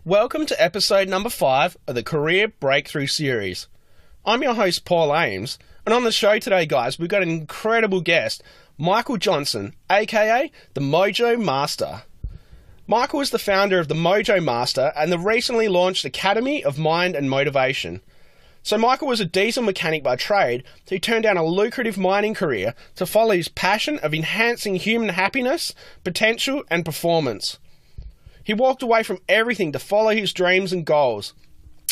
Welcome to episode number 5 of the Career Breakthrough Series. I'm your host, Paul Ames, and on the show today, guys, we've got an incredible guest, Michael Johnson, aka the Mojo Master. Michael is the founder of the Mojo Master and the recently launched Academy of Mind and Motivation. So Michael was a diesel mechanic by trade who turned down a lucrative mining career to follow his passion of enhancing human happiness, potential, and performance. He walked away from everything to follow his dreams and goals,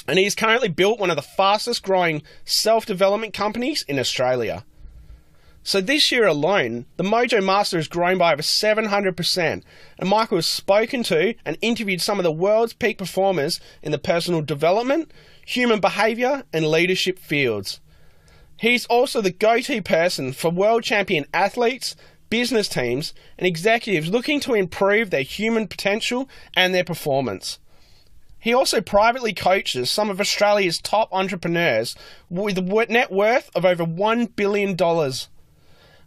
and he's currently built one of the fastest growing self-development companies in Australia. So this year alone, the Mojo Master has grown by over 700%, and Michael has spoken to and interviewed some of the world's peak performers in the personal development, human behaviour and leadership fields. He's also the go-to person for world champion athletes, business teams and executives looking to improve their human potential and their performance. He also privately coaches some of Australia's top entrepreneurs with a net worth of over $1 billion.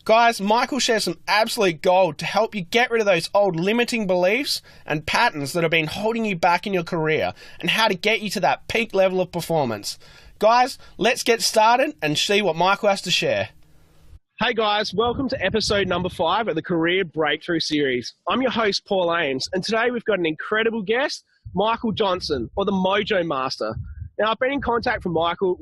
Guys, Michael shares some absolute gold to help you get rid of those old limiting beliefs and patterns that have been holding you back in your career and how to get you to that peak level of performance. Guys, let's get started and see what Michael has to share. Hey guys, welcome to episode number 5 of the Career Breakthrough Series. I'm your host, Paul Ames, and today we've got an incredible guest, Michael Johnson, or the Mojo Master. Now, I've been in contact with Michael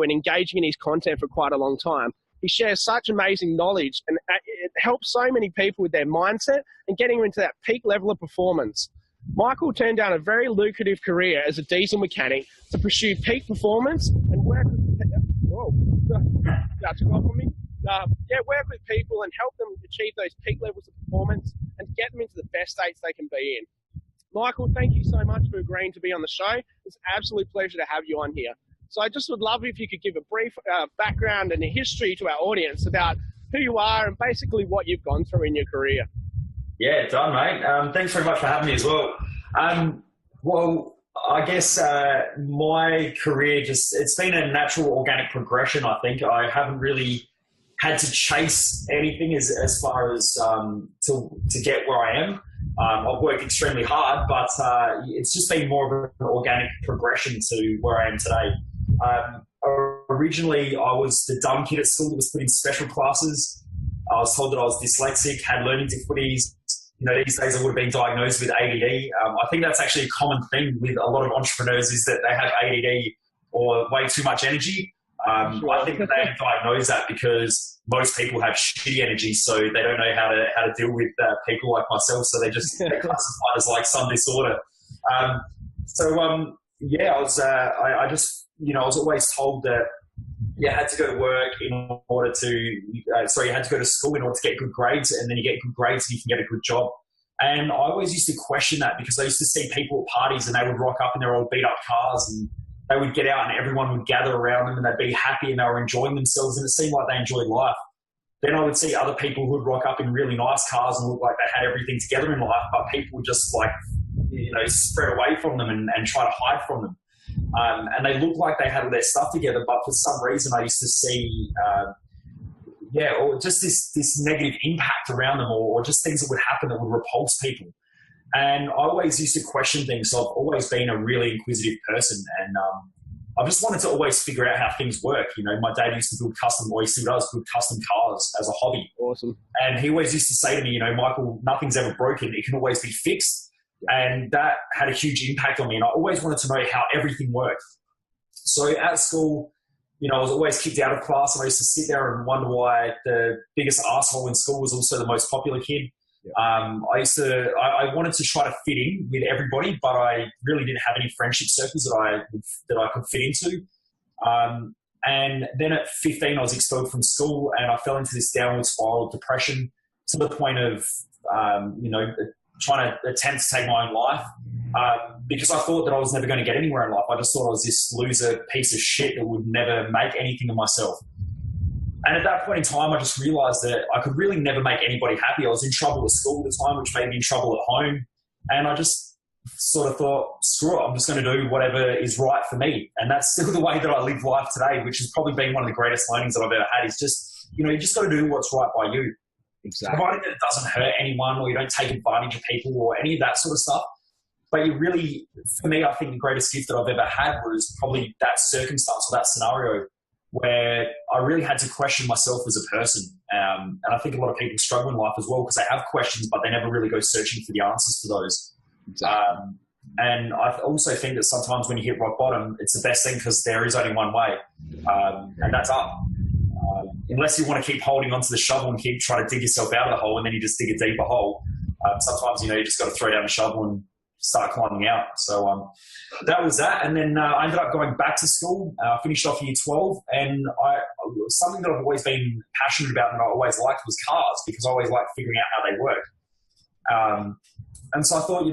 and engaging in his content for quite a long time. He shares such amazing knowledge and it helps so many people with their mindset and getting into that peak level of performance. Michael turned down a very lucrative career as a diesel mechanic to pursue peak performance and work with people and help them achieve those peak levels of performance and get them into the best states they can be in. Michael, thank you so much for agreeing to be on the show. It's an absolute pleasure to have you on here. So I just would love if you could give a brief background and a history to our audience about who you are and basically what you've gone through in your career. Yeah, done, mate. Thanks very much for having me as well. I guess my career it's been a natural organic progression, I think. I haven't really had to chase anything as far as to get where I am. I've worked extremely hard, but it's just been more of an organic progression to where I am today. Originally, I was the dumb kid at school that was put in special classes. I was told that I was dyslexic, had learning difficulties. You know, these days I would have been diagnosed with ADD. I think that's actually a common thing with a lot of entrepreneurs is that they have ADD or way too much energy. I think that they diagnose that because most people have shitty energy, so they don't know how to deal with people like myself. So they're classified as like some disorder. I was always told that you had to go to work in order to, you had to go to school in order to get good grades, and then you get good grades and you can get a good job. And I always used to question that because I used to see people at parties and they would rock up in their old beat up cars and they would get out and everyone would gather around them and they'd be happy and they were enjoying themselves and it seemed like they enjoyed life. Then I would see other people who would rock up in really nice cars and look like they had everything together in life, but people would just spread away from them and try to hide from them. And they looked like they had all their stuff together, but for some reason I used to see, or just this negative impact around them or just things that would happen that would repulse people. And I always used to question things. So I've always been a really inquisitive person and I just wanted to always figure out how things work. You know, my dad used to build he still does build custom cars as a hobby. Awesome. And he always used to say to me, Michael, nothing's ever broken. It can always be fixed. And that had a huge impact on me. And I always wanted to know how everything worked. So at school, I was always kicked out of class and I used to sit there and wonder why the biggest asshole in school was also the most popular kid. Yeah. I wanted to try to fit in with everybody, but I really didn't have any friendship circles that I could fit into. And then at 15, I was expelled from school and I fell into this downward spiral of depression to the point of, trying to attempt to take my own life because I thought that I was never going to get anywhere in life. I just thought I was this loser piece of shit that would never make anything of myself. And at that point in time, I just realized that I could really never make anybody happy. I was in trouble at school at the time, which made me in trouble at home. And I just sort of thought, screw it, I'm just going to do whatever is right for me. And that's still the way that I live life today, which has probably been one of the greatest learnings that I've ever had is just, you just got to do what's right by you. Exactly. Provided that it doesn't hurt anyone or you don't take advantage of people or any of that sort of stuff. But you really, for me, I think the greatest gift that I've ever had was probably that circumstance or that scenario where I really had to question myself as a person. And I think a lot of people struggle in life as well because they have questions, but they never really go searching for the answers to those. Exactly. And I also think that sometimes when you hit rock bottom, it's the best thing because there is only one way, and that's up. Unless you want to keep holding onto the shovel and keep trying to dig yourself out of the hole and then you just dig a deeper hole. Sometimes, you just got to throw down the shovel and start climbing out. So that was that. And then I ended up going back to school, finished off year 12. And something that I've always been passionate about and I always liked was cars because I always liked figuring out how they work. And so I thought,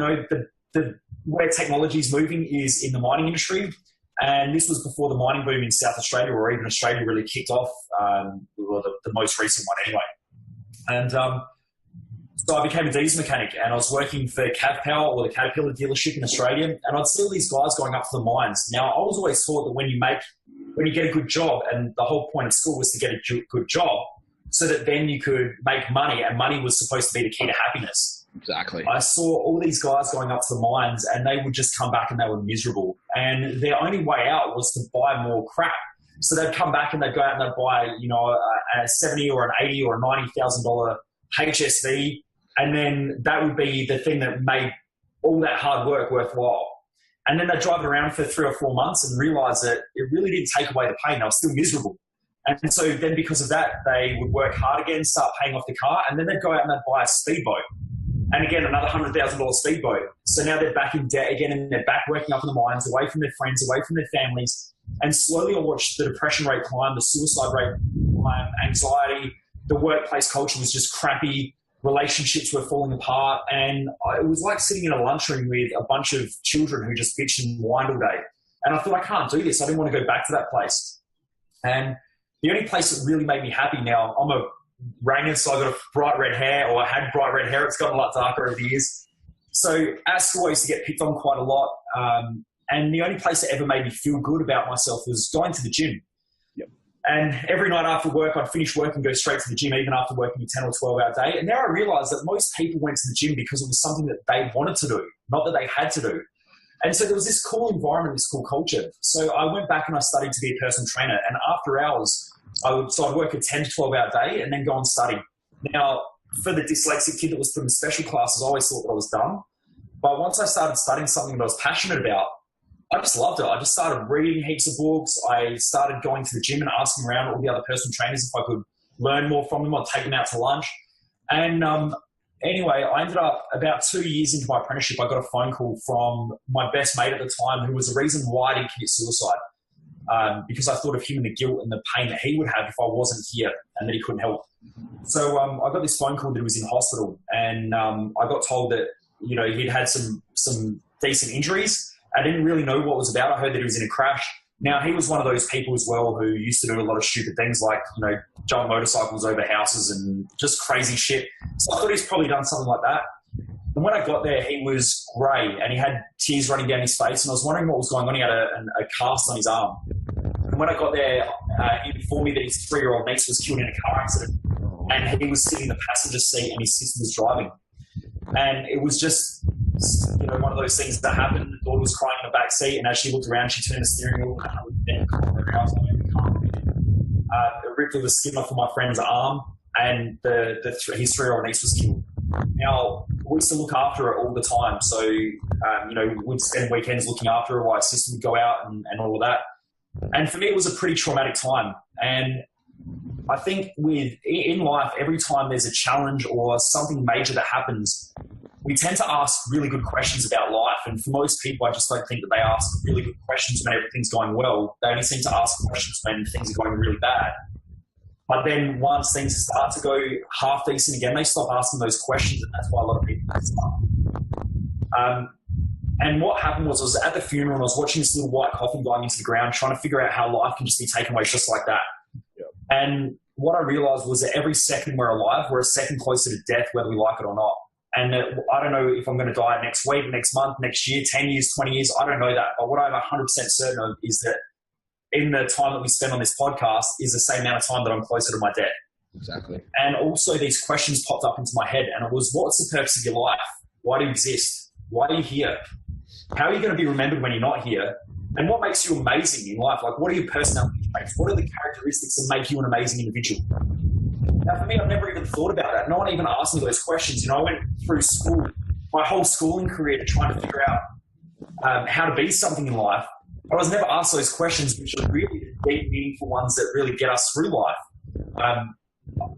where technology is moving is in the mining industry. And this was before the mining boom in South Australia or even Australia really kicked off, or the most recent one anyway. And so I became a diesel mechanic and I was working for Power or the Caterpillar dealership in Australia. And I'd see all these guys going up to the mines. Now, I was always taught that when you get a good job, and the whole point of school was to get a good job so that then you could make money, and money was supposed to be the key to happiness. Exactly. I saw all these guys going up to the mines and they would just come back and they were miserable. And their only way out was to buy more crap. So they'd come back and they'd go out and they'd buy, a $70 or an $80 or a $90,000 HSV. And then that would be the thing that made all that hard work worthwhile. And then they'd drive it around for 3 or 4 months and realize that it really didn't take away the pain. They were still miserable. And so then because of that, they would work hard again, start paying off the car, and then they'd go out and they'd buy a speedboat. And again, another $100,000 speedboat. So now they're back in debt again and they're back working up in the mines, away from their friends, away from their families. And slowly I watched the depression rate climb, the suicide rate climb, anxiety. The workplace culture was just crappy. Relationships were falling apart. And it was like sitting in a lunchroom with a bunch of children who just bitched and whined all day. And I thought, I can't do this. I didn't want to go back to that place. And the only place that really made me happy now, I'm a Rainian, so I got a bright red hair, or I had bright red hair. It's gotten a lot darker over the years. So at school, I used to get picked on quite a lot. And the only place that ever made me feel good about myself was going to the gym. Yep. And every night after work, I'd finish work and go straight to the gym, even after working a 10 or 12-hour day. And there I realized that most people went to the gym because it was something that they wanted to do, not that they had to do. And so there was this cool environment, this cool culture. So I went back and I studied to be a personal trainer. And after hours, I'd work a 10 to 12-hour day and then go and study. Now, for the dyslexic kid that was put in special classes, I always thought that I was dumb. But once I started studying something that I was passionate about, I just loved it. I just started reading heaps of books. I started going to the gym and asking around all the other personal trainers if I could learn more from them. I'd take them out to lunch. And anyway, I ended up about 2 years into my apprenticeship, I got a phone call from my best mate at the time, who was the reason why I didn't commit suicide. Because I thought of him and the guilt and the pain that he would have if I wasn't here and that he couldn't help. So I got this phone call that he was in hospital, and I got told that he'd had some decent injuries. I didn't really know what it was about. I heard that he was in a crash. Now, he was one of those people as well who used to do a lot of stupid things like jump motorcycles over houses and just crazy shit. So I thought he's probably done something like that. And when I got there, he was grey and he had tears running down his face, and I was wondering what was going on. He had a cast on his arm. And when I got there, he informed me that his 3-year-old niece was killed in a car accident, and he was sitting in the passenger seat and his sister was driving. And it was just one of those things that happened. The daughter was crying in the back seat, and as she looked around, she turned the steering wheel and it ripped all the skin off of my friend's arm, and his 3-year-old niece was killed. Now, we used to look after her all the time. So, we'd spend weekends looking after her while her sister would go out and all of that. And for me, it was a pretty traumatic time. And I think in life, every time there's a challenge or something major that happens, we tend to ask really good questions about life. And for most people, I just don't think that they ask really good questions when everything's going well. They only seem to ask questions when things are going really bad. But then once things start to go half decent again, they stop asking those questions, and that's why a lot of people stop. And what happened was I was at the funeral and I was watching this little white coffin going into the ground, trying to figure out how life can just be taken away just like that. Yep. And what I realized was that every second we're alive, we're a second closer to death, whether we like it or not. And I don't know if I'm going to die next week, next month, next year, 10 years, 20 years. I don't know that. But what I'm 100% certain of is that in the time that we spend on this podcast is the same amount of time that I'm closer to my death. Exactly. And also these questions popped up into my head, and it was, what's the purpose of your life? Why do you exist? Why are you here? How are you going to be remembered when you're not here? And what makes you amazing in life? Like, what are your personality traits? What are the characteristics that make you an amazing individual? Now, for me, I've never even thought about that. No one even asked me those questions. You know, I went through school, my whole schooling career, to try to figure out how to be something in life. But I was never asked those questions, which are really the deep, meaningful ones that really get us through life.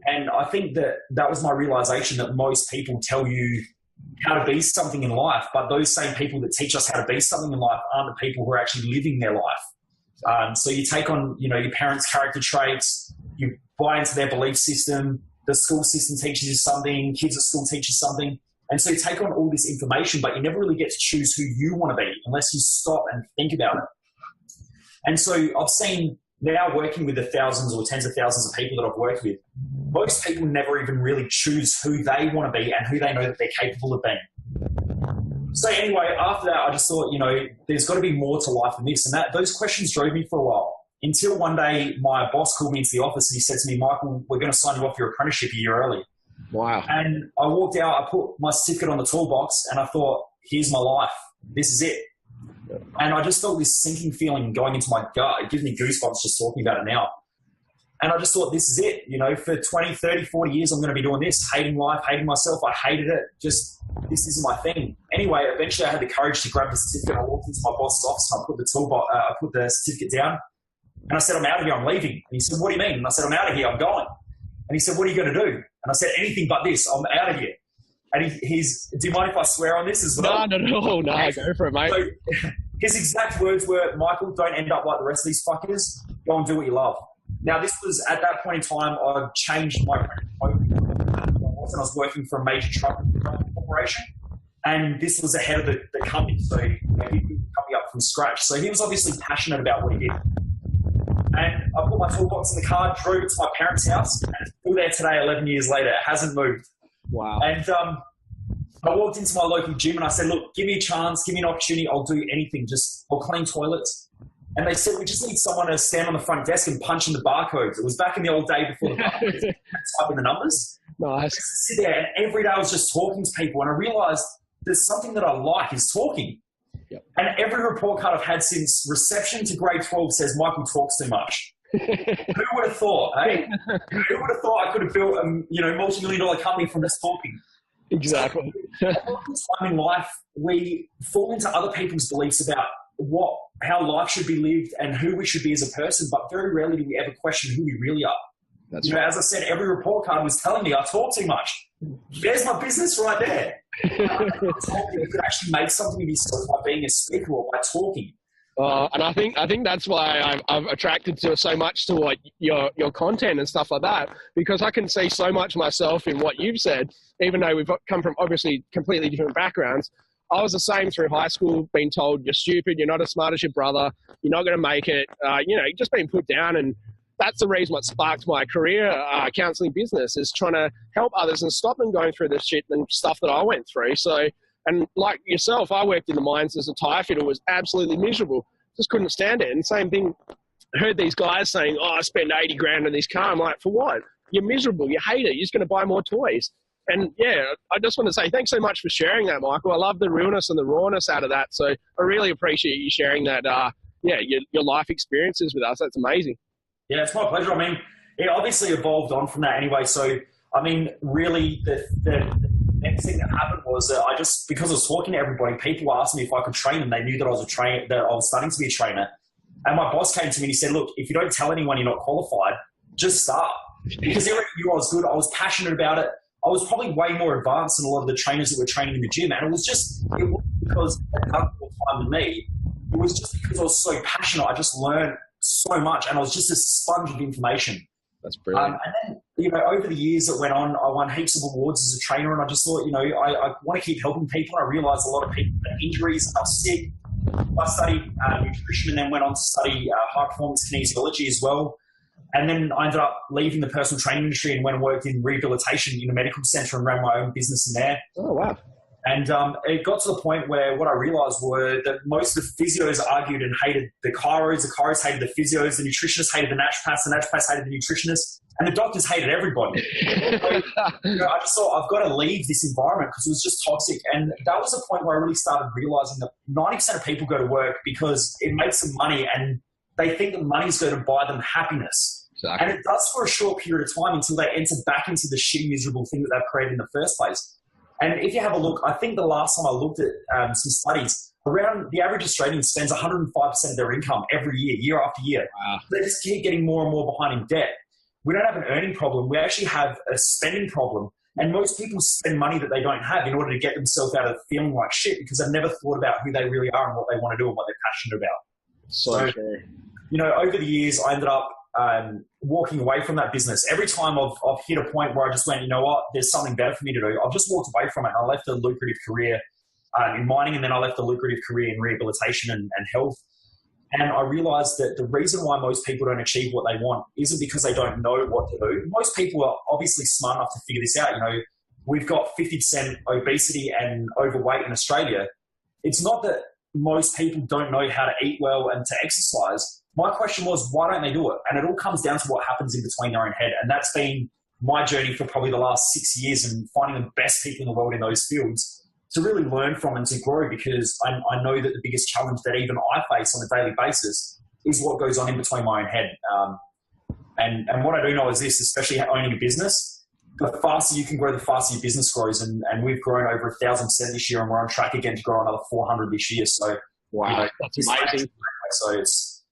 And I think that was my realization, that most people tell you how to be something in life, but those same people that teach us how to be something in life aren't the people who are actually living their life. So you take on, you know, your parents' character traits, you buy into their belief system, the school system teaches you something, kids at school teach you something. And so you take on all this information, but you never really get to choose who you want to be unless you stop and think about it. And so I've seen now, working with the thousands or tens of thousands of people that I've worked with, most people never even really choose who they want to be and who they know that they're capable of being. So anyway, after that, I just thought, you know, there's got to be more to life than this. And those questions drove me for a while, until one day my boss called me into the office and he said to me, Michael, we're going to sign you off your apprenticeship a year early. Wow. And I walked out, I put my certificate on the toolbox, and I thought, here's my life. This is it. And I just felt this sinking feeling going into my gut. It gives me goosebumps just talking about it now. And I just thought, this is it. You know, for 20, 30, 40 years, I'm going to be doing this, hating life, hating myself. I hated it. Just, this isn't my thing. Anyway, eventually I had the courage to grab the certificate. I walked into my boss's office and I put the certificate down. And I said, I'm out of here. I'm leaving. And he said, what do you mean? And I said, I'm out of here. I'm going. And he said, what are you going to do? And I said, anything but this. I'm out of here. And he's, do you mind if I swear on this as well? No, go for it, mate. So, his exact words were, Michael, don't end up like the rest of these fuckers. Go and do what you love. Now, this was at that point in time, I changed my I was working for a major truck corporation, and this was the head of the company. So he built the company up from scratch. So he was obviously passionate about what he did. And I put my toolbox in the car, drove it to my parents' house, and it's still there today, 11 years later. It hasn't moved. Wow. And I walked into my local gym and I said, look, give me a chance, give me an opportunity. I'll do anything. I'll clean toilets. And they said, we just need someone to stand on the front desk and punch in the barcodes. It was back in the old day before the barcodes, type in the numbers. Nice. I sit there and every day I was just talking to people, and I realized there's something that I like is talking. Yep. And every report card I've had since reception to grade 12 says Michael talks too much. Who would have thought, eh? Who would have thought I could have built a multi-million-dollar company from just talking? Exactly. A lot of the time in life, we fall into other people's beliefs about how life should be lived and who we should be as a person, but very rarely do we ever question who we really are. That's right. As I said, every report card was telling me I talk too much. There's my business right there. You could actually make something of yourself by being a speaker or by talking. And I think that's why I'm attracted to so much to what your content and stuff like that, because I can see so much myself in what you've said, even though we've come from obviously completely different backgrounds. I was the same through high school, being told you're stupid, you're not as smart as your brother, you're not going to make it, just being put down. And that's the reason what sparked my career, counselling business, is trying to help others and stop them going through the shit and stuff that I went through. So, and like yourself, I worked in the mines as a tyre fitter, was absolutely miserable, just couldn't stand it. And same thing, heard these guys saying, I spend 80 grand on this car. I'm like, for what? You're miserable, you hate it, you're just going to buy more toys. And yeah, I just want to say thanks so much for sharing that, Michael. I love the realness and the rawness out of that. So I really appreciate you sharing that, your life experiences with us. That's amazing. Yeah, it's my pleasure. I mean, it obviously evolved on from that anyway. So, I mean, really the next thing that happened was that because I was talking to everybody, people asked me if I could train them. They knew that I was that I was starting to be a trainer. And my boss came to me and he said, look, if you don't tell anyone you're not qualified, just start. Because every year I was good. I was passionate about it. I was probably way more advanced than a lot of the trainers that were training in the gym. And it wasn't because they had more time than me. It was just because I was so passionate. I just learned so much, and I was just a sponge of information. That's brilliant. And then, over the years that went on, I won heaps of awards as a trainer, and I just thought, I want to keep helping people. I realized a lot of people had injuries and I was sick. I studied nutrition and then went on to study high performance kinesiology as well. And then I ended up leaving the personal training industry and went and worked in rehabilitation in a medical center and ran my own business in there. Oh, wow. And it got to the point where what I realized were that most of the physios argued and hated the chiros hated the physios, the nutritionists hated the naturopaths hated the nutritionists, and the doctors hated everybody. So, I just thought, I've got to leave this environment because it was just toxic. And that was a point where I really started realizing that 90% of people go to work because it makes them money and they think that money's going to buy them happiness. Exactly. And it does for a short period of time until they enter back into the shitty, miserable thing that they've created in the first place. And if you have a look, I think the last time I looked at some studies, around the average Australian spends 105% of their income every year, year after year. Wow. They just keep getting more and more behind in debt. We don't have an earning problem. We actually have a spending problem. And most people spend money that they don't have in order to get themselves out of feeling like shit because they've never thought about who they really are and what they want to do and what they're passionate about. So true. Over the years, I ended up walking away from that business. Every time I've hit a point where I just went, you know what, there's something better for me to do, I've just walked away from it. And I left a lucrative career in mining, and then I left a lucrative career in rehabilitation and health. And I realized that the reason why most people don't achieve what they want isn't because they don't know what to do. Most people are obviously smart enough to figure this out. We've got 50% obesity and overweight in Australia. It's not that most people don't know how to eat well and to exercise. My question was, why don't they do it? And it all comes down to what happens in between their own head. And that's been my journey for probably the last 6 years, and finding the best people in the world in those fields to really learn from and to grow, because I know that the biggest challenge that even I face on a daily basis is what goes on in between my own head. And what I do know is this, especially owning a business, the faster you can grow, the faster your business grows. And we've grown over 1,000% this year, and we're on track again to grow another 400 this year. So, wow, that's amazing. So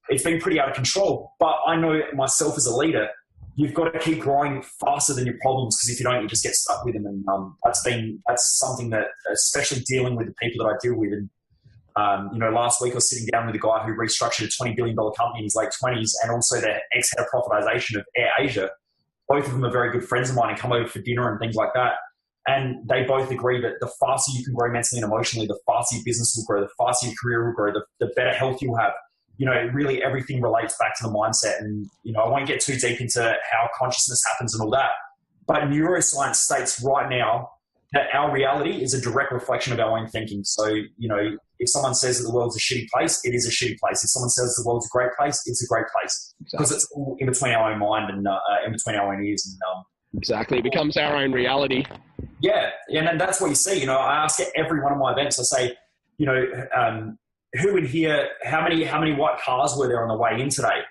it's been pretty out of control. But I know myself as a leader, you've got to keep growing faster than your problems, because if you don't, you just get stuck with them. And that's something that, especially dealing with the people that I deal with. And last week I was sitting down with a guy who restructured a $20 billion company in his late 20s, and also the ex-head of profitization of Air Asia. Both of them are very good friends of mine and come over for dinner and things like that. And they both agree that the faster you can grow mentally and emotionally, the faster your business will grow, the faster your career will grow, the better health you'll have. Really everything relates back to the mindset. And, I won't get too deep into how consciousness happens and all that. But neuroscience states right now that our reality is a direct reflection of our own thinking. So, if someone says that the world's a shitty place, it is a shitty place. If someone says the world's a great place, it's a great place. Because it's all in between our own mind and in between our own ears. And, exactly. It becomes our own reality. Yeah. And that's what you see. I ask at every one of my events, I say, who in here, how many white cars were there on the way in today?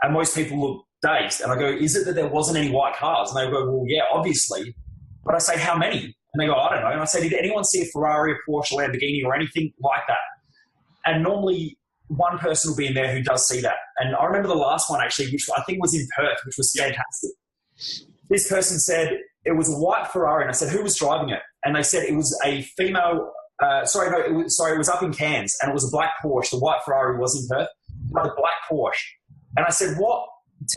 And most people look dazed. And I go, is it that there wasn't any white cars? And they go, well, yeah, obviously. But I say, how many? And they go, I don't know. And I say, did anyone see a Ferrari, a Porsche, a Lamborghini, or anything like that? And normally one person will be in there who does see that. And I remember the last one, actually, which I think was in Perth, which was fantastic. This person said it was a white Ferrari. And I said, who was driving it? And they said it was a female. It was up in Cairns, and it was a black Porsche. The white Ferrari was in Perth, but a black Porsche. And I said, what?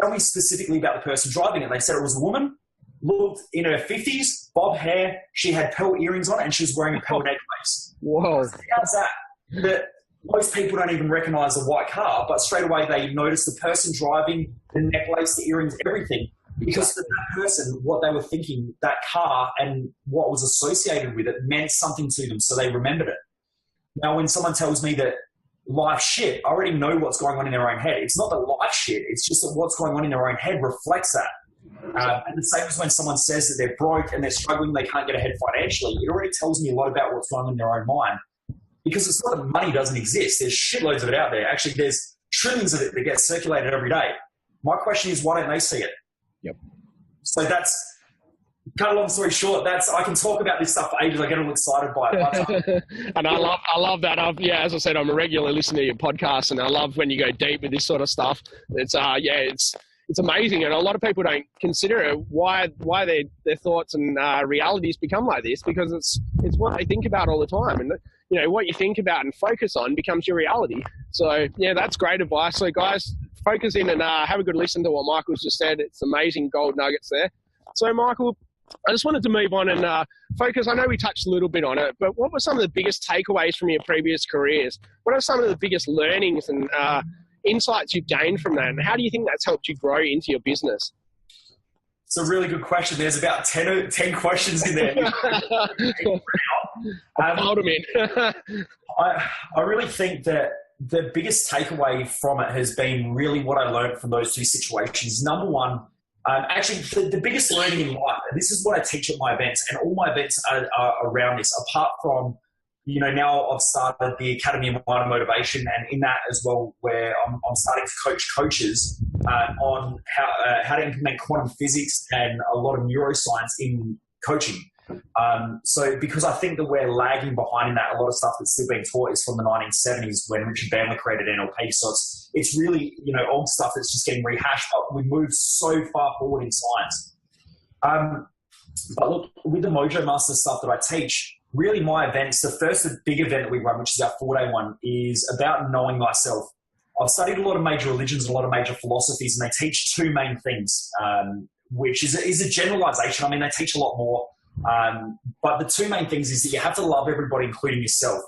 Tell me specifically about the person driving it. They said it was a woman, looked in her 50s, bob hair, she had pearl earrings on, and she was wearing a pearl necklace. Whoa. How's that? That most people don't even recognize the white car, but straight away they notice the person driving, the necklace, the earrings, everything. Because for that person, what they were thinking, that car and what was associated with it meant something to them, so they remembered it. Now, when someone tells me that life's shit, I already know what's going on in their own head. It's not that life's shit, it's just that what's going on in their own head reflects that. And the same as when someone says that they're broke and they're struggling, they can't get ahead financially, it already tells me a lot about what's going on in their own mind. Because it's not that money doesn't exist. There's shitloads of it out there. Actually, there's trillions of it that gets circulated every day. My question is, why don't they see it? Yep. So that's, cut a long story short, I can talk about this stuff for ages. I get all excited by it. And I love that. As I said, I'm a regular listener to your podcast, and I love when you go deep with this sort of stuff. It's amazing, and a lot of people don't consider it, why their thoughts and realities become like this, because it's what they think about all the time, and what you think about and focus on becomes your reality. So yeah, that's great advice. So guys, focus in and have a good listen to what Michael's just said. It's amazing gold nuggets there. So Michael, I just wanted to move on and focus. I know we touched a little bit on it, but what were some of the biggest takeaways from your previous careers? What are some of the biggest learnings and insights you've gained from that? And how do you think that's helped you grow into your business? It's a really good question. There's about 10 questions in there. Hold them in. I really think that the biggest takeaway from it has been really what I learned from those two situations. Number one, actually, the biggest learning in life, and this is what I teach at my events, and all my events are around this, apart from, now I've started the Academy of Mind and Motivation, and in that as well, where I'm starting to coach coaches on how to implement quantum physics and a lot of neuroscience in coaching. So because I think that we're lagging behind in that, a lot of stuff that's still being taught is from the 1970s when Richard Bandler created NLP. So it's really, old stuff that's just getting rehashed, but we moved so far forward in science. But look, with the Mojo Master stuff that I teach, really my events, the first big event that we run, which is our 4-day one, is about knowing thyself. I've studied a lot of major religions and a lot of major philosophies, and they teach two main things, which is a generalization. I mean, they teach a lot more. But the two main things is that you have to love everybody, including yourself.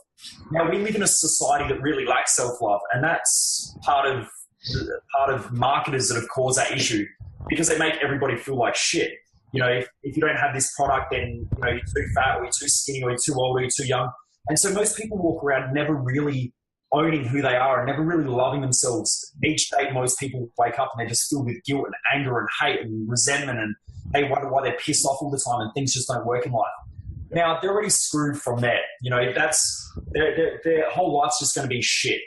Now, we live in a society that really lacks self-love, and that's part of marketers that have caused that issue, because they make everybody feel like shit. If you don't have this product, then you're too fat, or you're too skinny, or you're too old, or you're too young. And so most people walk around never really owning who they are and never really loving themselves. Each day, most people wake up and they're just filled with guilt and anger and hate and resentment, and they wonder why they're pissed off all the time and things just don't work in life. Now, they're already screwed from there. That's their whole life's just going to be shit.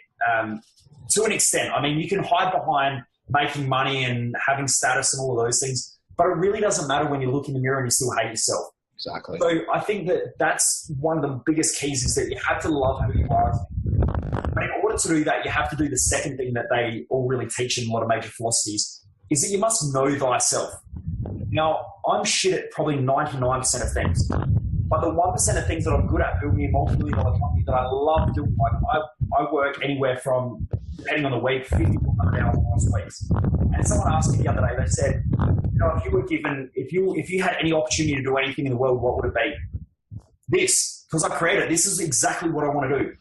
To an extent. I mean, you can hide behind making money and having status and all of those things, but it really doesn't matter when you look in the mirror and you still hate yourself. Exactly. So I think that that's one of the biggest keys, is that you have to love who you are. But in order to do that, you have to do the second thing that they all really teach in a lot of major philosophies, is that you must know thyself. Now, I'm shit at probably 99% of things, but the 1% of things that I'm good at, building a multi-million-dollar company that I love doing, like I work anywhere from, depending on the week, 50 to 100 hours most weeks. And someone asked me the other day, they said, if you were given, if you had any opportunity to do anything in the world, what would it be? This, because I created it. This is exactly what I want to do.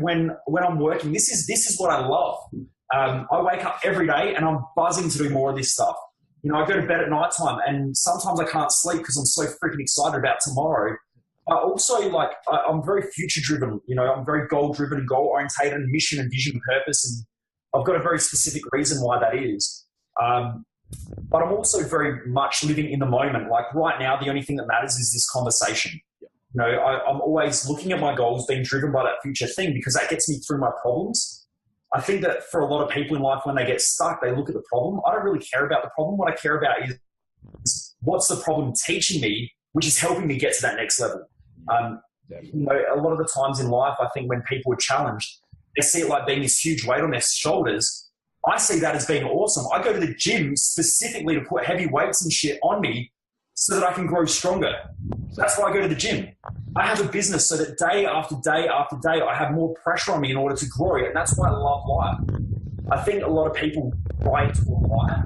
When I'm working, this is what I love. I wake up every day and I'm buzzing to do more of this stuff. I go to bed at night time, and sometimes I can't sleep because I'm so freaking excited about tomorrow. Also, I'm very future driven. I'm very goal driven and goal orientated, and mission and vision and purpose. And I've got a very specific reason why that is. But I'm also very much living in the moment. Like right now, the only thing that matters is this conversation. I'm always looking at my goals, being driven by that future thing, because that gets me through my problems. I think that for a lot of people in life, when they get stuck, they look at the problem. I don't really care about the problem. What I care about is what's the problem teaching me, which is helping me get to that next level. A lot of the times in life, I think when people are challenged, they see it like being this huge weight on their shoulders. I see that as being awesome. I go to the gym specifically to put heavy weights and shit on me so that I can grow stronger. That's why I go to the gym. I have a business so that day after day after day, I have more pressure on me in order to grow. And that's why I love life. I think a lot of people buy into a lie.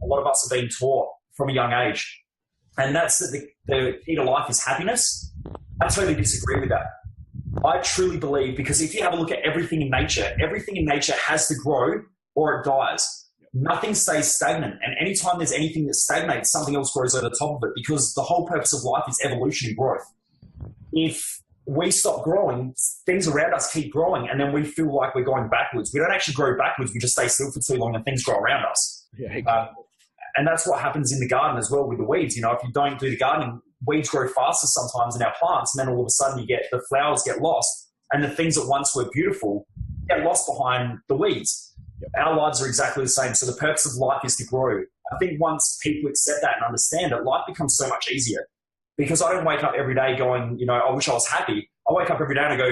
A lot of us are being taught from a young age. And that's that the key to life is happiness. I totally disagree with that. I truly believe, because if you have a look at everything in nature has to grow or it dies. Nothing stays stagnant. And anytime there's anything that stagnates, something else grows over the top of it, because the whole purpose of life is evolution and growth. If we stop growing, things around us keep growing, and then we feel like we're going backwards. We don't actually grow backwards. We just stay still for too long and things grow around us. Yeah, exactly. And that's what happens in the garden as well with the weeds. If you don't do the gardening, weeds grow faster sometimes in our plants, and then all of a sudden the flowers get lost, and the things that once were beautiful get lost behind the weeds. Yep. Our lives are exactly the same. So the purpose of life is to grow. I think once people accept that and understand it, life becomes so much easier. Because I don't wake up every day going, I wish I was happy. I wake up every day and I go,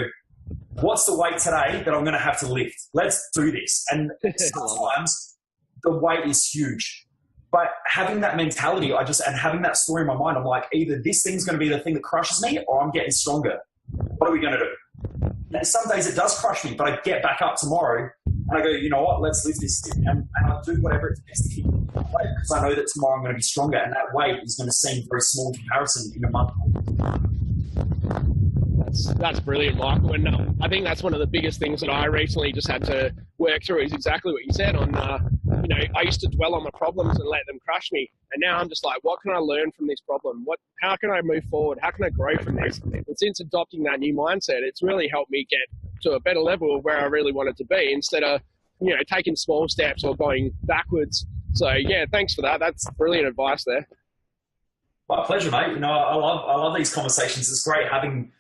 what's the weight today that I'm going to have to lift? Let's do this. And sometimes the weight is huge. But having that mentality, and having that story in my mind, I'm like, either this thing's going to be the thing that crushes me, or I'm getting stronger. What are we going to do? And some days it does crush me, but I get back up tomorrow and I go, you know what, let's lift this thing. And I'll do whatever it takes to keep weight, because I know that tomorrow I'm going to be stronger, and that weight is going to seem very small in comparison in a month. That's brilliant, Michael. And I think that's one of the biggest things that I recently just had to work through, is exactly what you said on, you know, I used to dwell on my problems and let them crush me. And now I'm just like, what can I learn from this problem? How can I move forward? How can I grow from this? And since adopting that new mindset, it's really helped me get to a better level of where I really wanted to be, instead of, you know, taking small steps or going backwards. So yeah, thanks for that. That's brilliant advice there. My pleasure, mate. You know, I love these conversations. It's great having,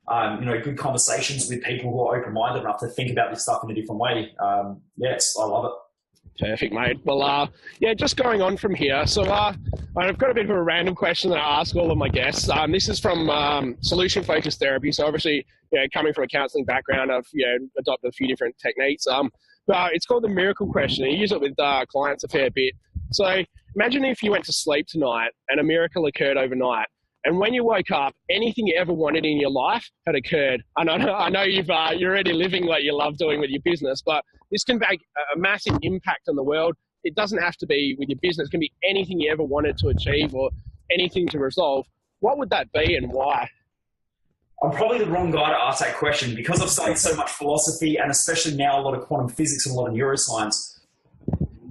you know, good conversations with people who are open-minded enough to think about this stuff in a different way. Yes, I love it. Perfect, mate. Well, yeah, just going on from here. So I've got a bit of a random question that I ask all of my guests. This is from solution-focused therapy. So obviously, you know, coming from a counselling background, I've, you know, adopted a few different techniques. But it's called the miracle question. I use it with clients a fair bit. So imagine if you went to sleep tonight and a miracle occurred overnight. And when you woke up, anything you ever wanted in your life had occurred. And I know you're already living what you love doing with your business, but this can make a massive impact on the world. It doesn't have to be with your business. It can be anything you ever wanted to achieve or anything to resolve. What would that be and why? I'm probably the wrong guy to ask that question because I've studied so much philosophy and especially now a lot of quantum physics and a lot of neuroscience.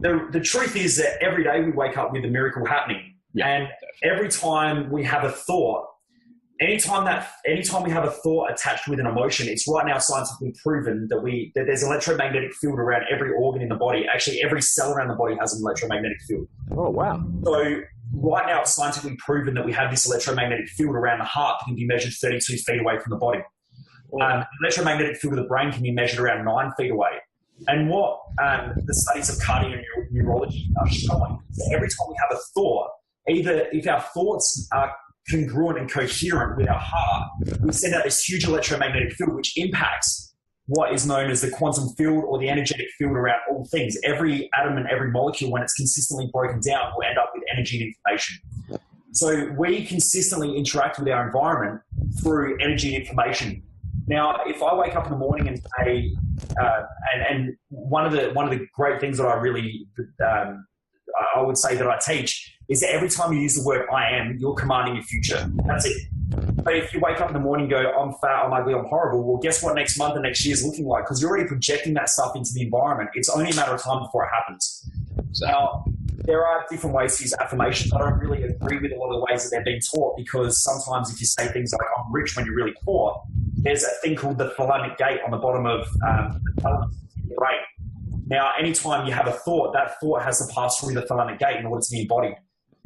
The truth is that every day we wake up with a miracle happening. Yeah, and every time we have a thought, anytime we have a thought attached with an emotion, it's right now scientifically proven that there's an electromagnetic field around every organ in the body. Actually, every cell around the body has an electromagnetic field. Oh, wow. So right now it's scientifically proven that we have this electromagnetic field around the heart that can be measured 32 feet away from the body. The electromagnetic field of the brain can be measured around 9 feet away. And what the studies of cardio-neurology are showing is that every time we have a thought, either if our thoughts are congruent and coherent with our heart, we send out this huge electromagnetic field which impacts what is known as the quantum field or the energetic field around all things. Every atom and every molecule, when it's consistently broken down, will end up with energy and information. So we consistently interact with our environment through energy and information. Now, if I wake up in the morning and say, and one of the great things that I really I would say that I teach is that every time you use the word I am, you're commanding your future. That's it. But if you wake up in the morning and go, I'm fat, I'm ugly, I'm horrible, well, guess what next month and next year is looking like? Because you're already projecting that stuff into the environment. It's only a matter of time before it happens. So now, there are different ways to use affirmations. I don't really agree with a lot of the ways that they're being taught because sometimes if you say things like, I'm rich when you're really poor, there's a thing called the Fulfilment gate on the bottom of the brain. Now, anytime you have a thought, that thought has to pass through the Fulfilment gate in order to be embodied.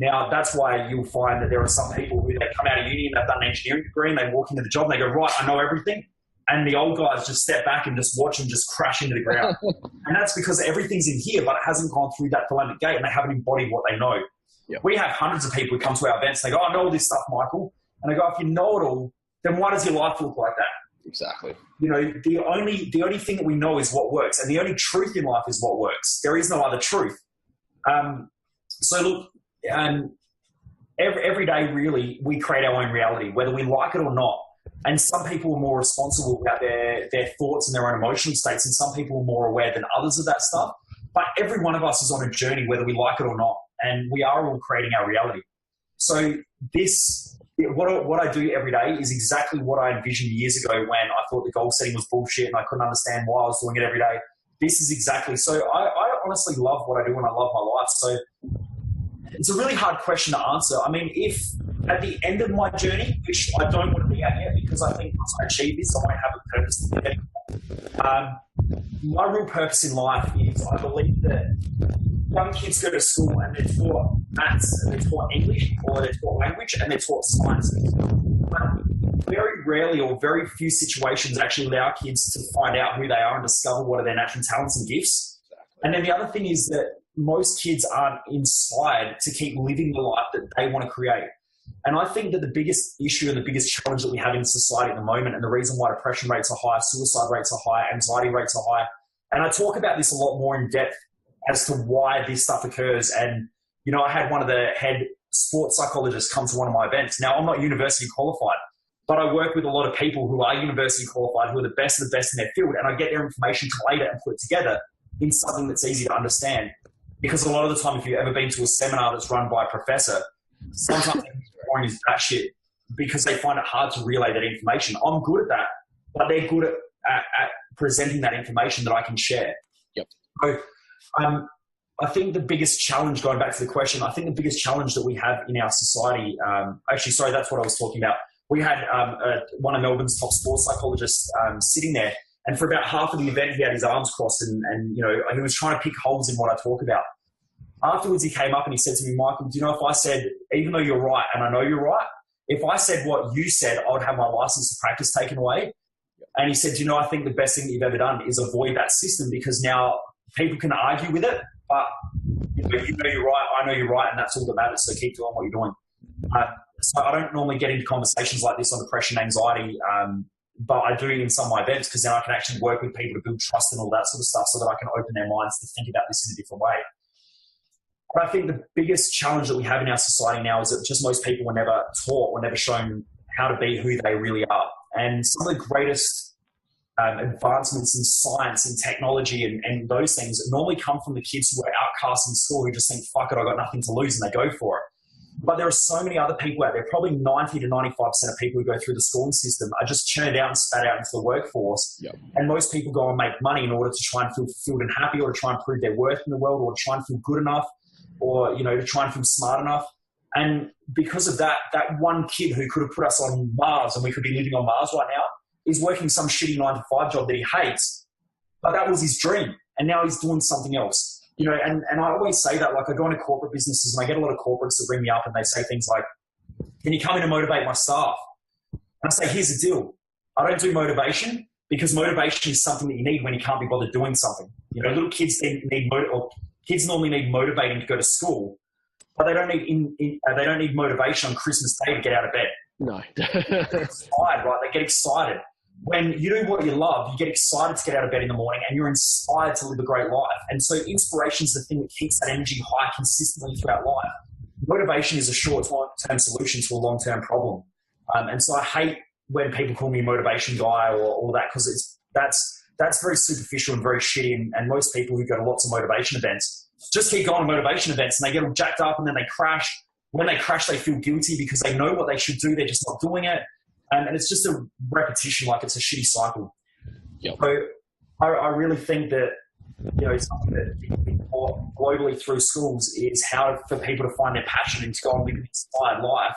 Now, that's why you'll find that there are some people who they come out of uni and they've done an engineering degree and they walk into the job and they go, right, I know everything. And the old guys just step back and just watch them just crash into the ground. And that's because everything's in here, but it hasn't gone through that Fulfilment gate and they haven't embodied what they know. Yep. We have hundreds of people who come to our events and they go, I know all this stuff, Michael. And I go, if you know it all, then why does your life look like that? Exactly. You know, the only thing that we know is what works. And the only truth in life is what works. There is no other truth. So look, every day, really, we create our own reality, whether we like it or not. And some people are more responsible about their thoughts and their own emotional states, and some people are more aware than others of that stuff. But every one of us is on a journey, whether we like it or not, and we are all creating our reality. So what I do every day is exactly what I envisioned years ago when I thought the goal setting was bullshit and I couldn't understand why I was doing it every day. This is exactly. So I honestly love what I do and I love my life. So it's a really hard question to answer. I mean, if at the end of my journey, which I don't want to be at yet because I think once I achieve this, I won't have a purpose to get. My real purpose in life is I believe that young kids go to school and they're taught maths, and they're taught English, or they're taught language, and they're taught science. But very rarely or very few situations actually allow kids to find out who they are and discover what are their natural talents and gifts. Exactly. And then the other thing is that most kids aren't inspired to keep living the life that they want to create. And I think that the biggest issue and the biggest challenge that we have in society at the moment, and the reason why depression rates are high, suicide rates are high, anxiety rates are high, and I talk about this a lot more in depth as to why this stuff occurs. And, you know, I had one of the head sports psychologists come to one of my events. Now, I'm not university qualified, but I work with a lot of people who are university qualified, who are the best of the best in their field, and I get their information collated and put it together in something that's easy to understand. Because a lot of the time, if you've ever been to a seminar that's run by a professor, sometimes boring is that shit because they find it hard to relay that information. I'm good at that, but they're good at presenting that information that I can share. Yep. So I think the biggest challenge, going back to the question, I think the biggest challenge that we have in our society, actually, sorry, that's what I was talking about. We had one of Melbourne's top sports psychologists sitting there, and for about half of the event, he had his arms crossed and you know, he was trying to pick holes in what I talk about. Afterwards, he came up and he said to me, Michael, do you know, if I said, even though you're right, and I know you're right, if I said what you said, I would have my license to practice taken away. And he said, do you know, I think the best thing that you've ever done is avoid that system, because now people can argue with it, but you know you're right, I know you're right, and that's all that matters, so keep doing what you're doing. So I don't normally get into conversations like this on depression and anxiety, but I do in some of my events, because then I can actually work with people to build trust and all that sort of stuff, so that I can open their minds to think about this in a different way. But I think the biggest challenge that we have in our society now is that just most people were never taught or never shown how to be who they really are. And some of the greatest advancements in science and technology and those things normally come from the kids who are outcasts in school, who just think, fuck it, I've got nothing to lose, and they go for it. But there are so many other people out there, probably 90 to 95% of people who go through the schooling system are just churned out and spat out into the workforce. Yep. And most people go and make money in order to try and feel fulfilled and happy, or to try and prove their worth in the world, or to try and feel good enough, or, you know, to try and feel smart enough. And because of that, that one kid who could have put us on Mars and we could be living on Mars right now is working some shitty 9-to-5 job that he hates. But that was his dream. And now he's doing something else. You know, and I always say that, like, I go into corporate businesses and I get a lot of corporates that ring me up and they say things like, can you come in and motivate my staff? And I say, here's the deal. I don't do motivation, because motivation is something that you need when you can't be bothered doing something. You know, little kids kids normally need motivating to go to school, but they don't need motivation on Christmas Day to get out of bed. No. They're inspired, right? They get excited. When you do what you love, you get excited to get out of bed in the morning, and you're inspired to live a great life. And so inspiration is the thing that keeps that energy high consistently throughout life. Motivation is a short-term solution to a long-term problem. And so I hate when people call me a motivation guy or all that, because that's very superficial and very shitty. And most people who go to lots of motivation events just keep going to motivation events, and they get all jacked up and then they crash. When they crash, they feel guilty because they know what they should do. They're just not doing it. And it's just a repetition, like it's a shitty cycle. Yep. So I really think that, you know, something that we taught globally through schools is how for people to find their passion and to go and live an inspired life,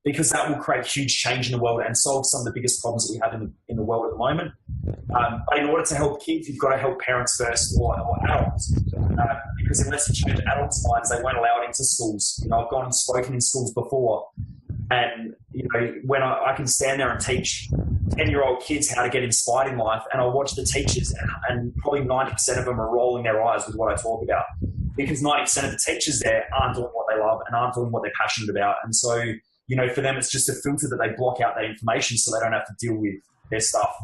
because that will create huge change in the world and solve some of the biggest problems that we have in the world at the moment. But in order to help kids, you've got to help parents first, or adults, because unless you change adults' minds, they won't allow it into schools. You know, I've gone and spoken in schools before, and you know, when I can stand there and teach 10-year-old kids how to get inspired in life, and I watch the teachers, and probably 90% of them are rolling their eyes with what I talk about, because 90% of the teachers there aren't doing what they love and aren't doing what they're passionate about. And so, you know, for them, it's just a filter that they block out that information so they don't have to deal with their stuff.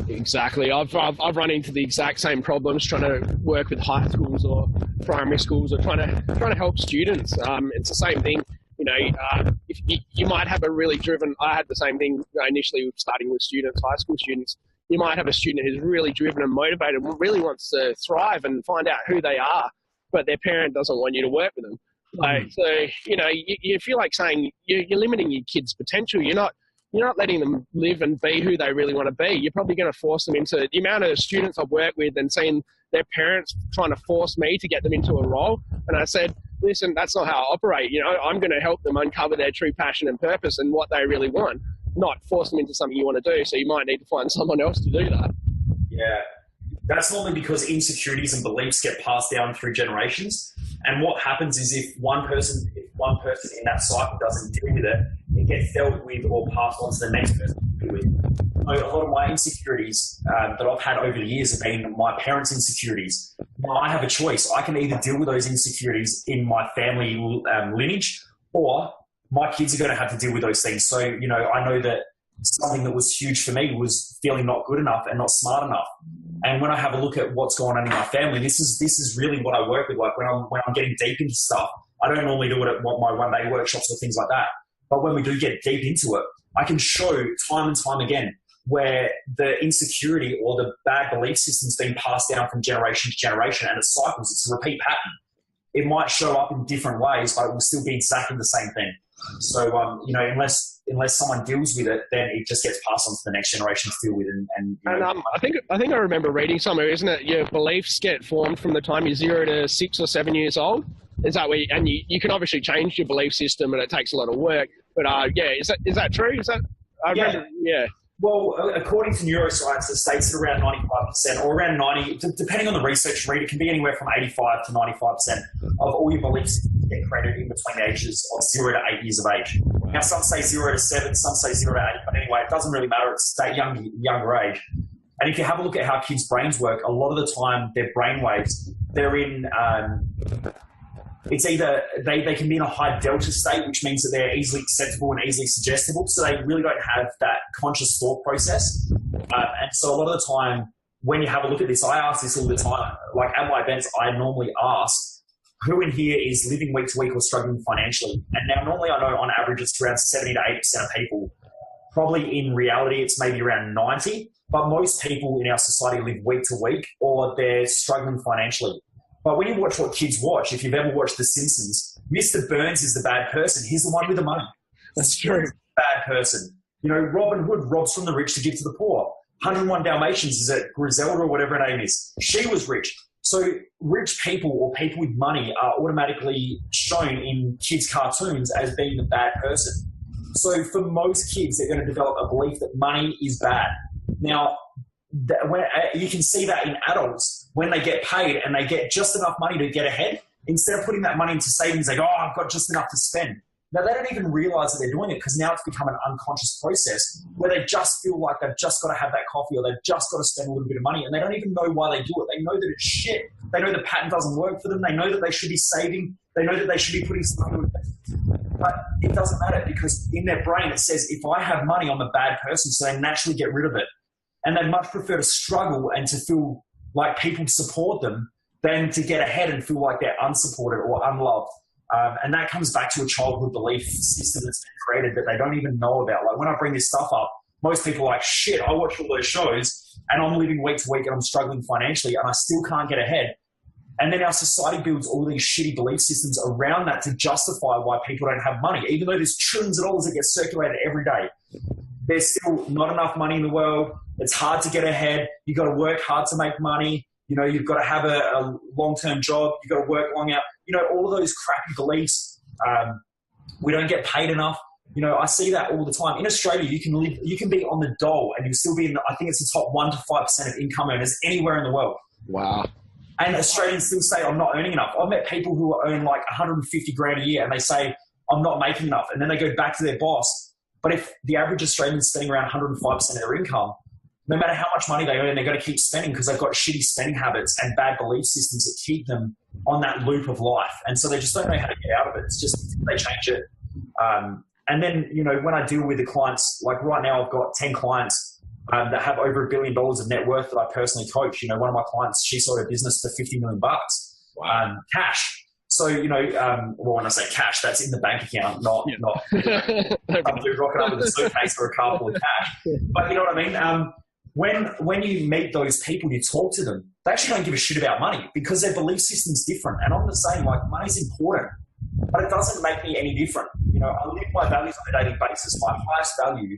Exactly. I've run into the exact same problems trying to work with high schools or primary schools, or trying to help students. It's the same thing. You know, if you might have a really driven. I had the same thing initially starting with students, high school students. You might have a student who's really driven and motivated, and really wants to thrive and find out who they are, but their parent doesn't want you to work with them. So you know, you feel like saying you're limiting your kids' potential. You're not letting them live and be who they really want to be. You're probably going to force them into the amount of students I've worked with and seeing their parents trying to force me to get them into a role. And I said, listen, that's not how I operate. You know, I'm going to help them uncover their true passion and purpose and what they really want, not force them into something you want to do. So you might need to find someone else to do that. Yeah. That's normally because insecurities and beliefs get passed down through generations. And what happens is if one person in that cycle doesn't deal with it, it gets dealt with or passed on to the next person to deal with. So a lot of my insecurities that I've had over the years have been my parents' insecurities. Now I have a choice. I can either deal with those insecurities in my family lineage, or my kids are going to have to deal with those things. So, you know, I know that something that was huge for me was feeling not good enough and not smart enough. And when I have a look at what's going on in my family, this is really what I work with. Like when I'm getting deep into stuff, I don't normally do it at my one-day workshops or things like that. But when we do get deep into it, I can show time and time again where the insecurity or the bad belief system's been passed down from generation to generation, and it cycles. It's a repeat pattern. It might show up in different ways, but it will still be exactly the same thing. So, unless someone deals with it, then it just gets passed on to the next generation to deal with. I think I remember reading somewhere, isn't it? Your beliefs get formed from the time you're 0 to 6 or 7 years old. Is that where you can obviously change your belief system, and it takes a lot of work. But is that true? Is that remember? Yeah. Well, according to neuroscience, it states that around 95% or around 90, depending on the research you read, it can be anywhere from 85 to 95% of all your beliefs get created in between the ages of 0 to 8 years of age. Now, some say 0 to 7, some say 0 to 8, but anyway, it doesn't really matter. It's that younger age. And if you have a look at how kids' brains work, a lot of the time their brain waves, they're in... it's either they can be in a high delta state, which means that they're easily acceptable and easily suggestible. So they really don't have that conscious thought process. And so a lot of the time when you have a look at this, I ask this all the time. Like at my events, I normally ask, who in here is living week to week or struggling financially? And now normally I know on average it's around 70 to 80% of people. Probably in reality it's maybe around 90. But most people in our society live week to week or they're struggling financially. But when you watch what kids watch, if you've ever watched The Simpsons, Mr. Burns is the bad person. He's the one with the money. That's true. Bad person. Robin Hood robs from the rich to give to the poor. 101 Dalmatians, is it Griselda or whatever her name is? She was rich. So rich people or people with money are automatically shown in kids' cartoons as being the bad person. So for most kids, they're going to develop a belief that money is bad. Now, you can see that in adults when they get paid and they get just enough money to get ahead, instead of putting that money into savings, they go, oh, I've got just enough to spend. Now, they don't even realize that they're doing it because now it's become an unconscious process where they just feel like they've just got to have that coffee or they've just got to spend a little bit of money and they don't even know why they do it. They know that it's shit. They know the pattern doesn't work for them. They know that they should be saving. They know that they should be putting some money in. But it doesn't matter because in their brain it says, if I have money, I'm a bad person, so they naturally get rid of it. And they much prefer to struggle and to feel like people support them than to get ahead and feel like they're unsupported or unloved. And that comes back to a childhood belief system that's been created that they don't even know about. Like when I bring this stuff up, most people are like, shit, I watch all those shows and I'm living week to week and I'm struggling financially and I still can't get ahead. And then our society builds all these shitty belief systems around that to justify why people don't have money, even though there's trillions of dollars that get circulated every day. There's still not enough money in the world. It's hard to get ahead. You've got to work hard to make money. You've got to have a long-term job. You've got to work long out. All of those crappy beliefs. We don't get paid enough. I see that all the time. In Australia, you can be on the dole and you'll still be in, I think it's the top 1 to 5% of income earners anywhere in the world. Wow. And Australians still say, I'm not earning enough. I've met people who earn like 150 grand a year and they say, I'm not making enough. And then they go back to their boss. But if the average Australian is spending around 105% of their income, no matter how much money they earn, they've got to keep spending because they've got shitty spending habits and bad belief systems that keep them on that loop of life. And so they just don't know how to get out of it. It's just they change it. And then, when I deal with the clients, like right now I've got 10 clients that have over $1 billion of net worth that I personally coach. One of my clients, she sold her business for $50 million cash. So, when I say cash, that's in the bank account, not some dude rocking up with a suitcase or a car full of cash. But you know what I mean? When you meet those people, you talk to them, they actually don't give a shit about money because their belief system's different. And I'm the same, like money's important, but it doesn't make me any different. I live my values on a daily basis. My highest value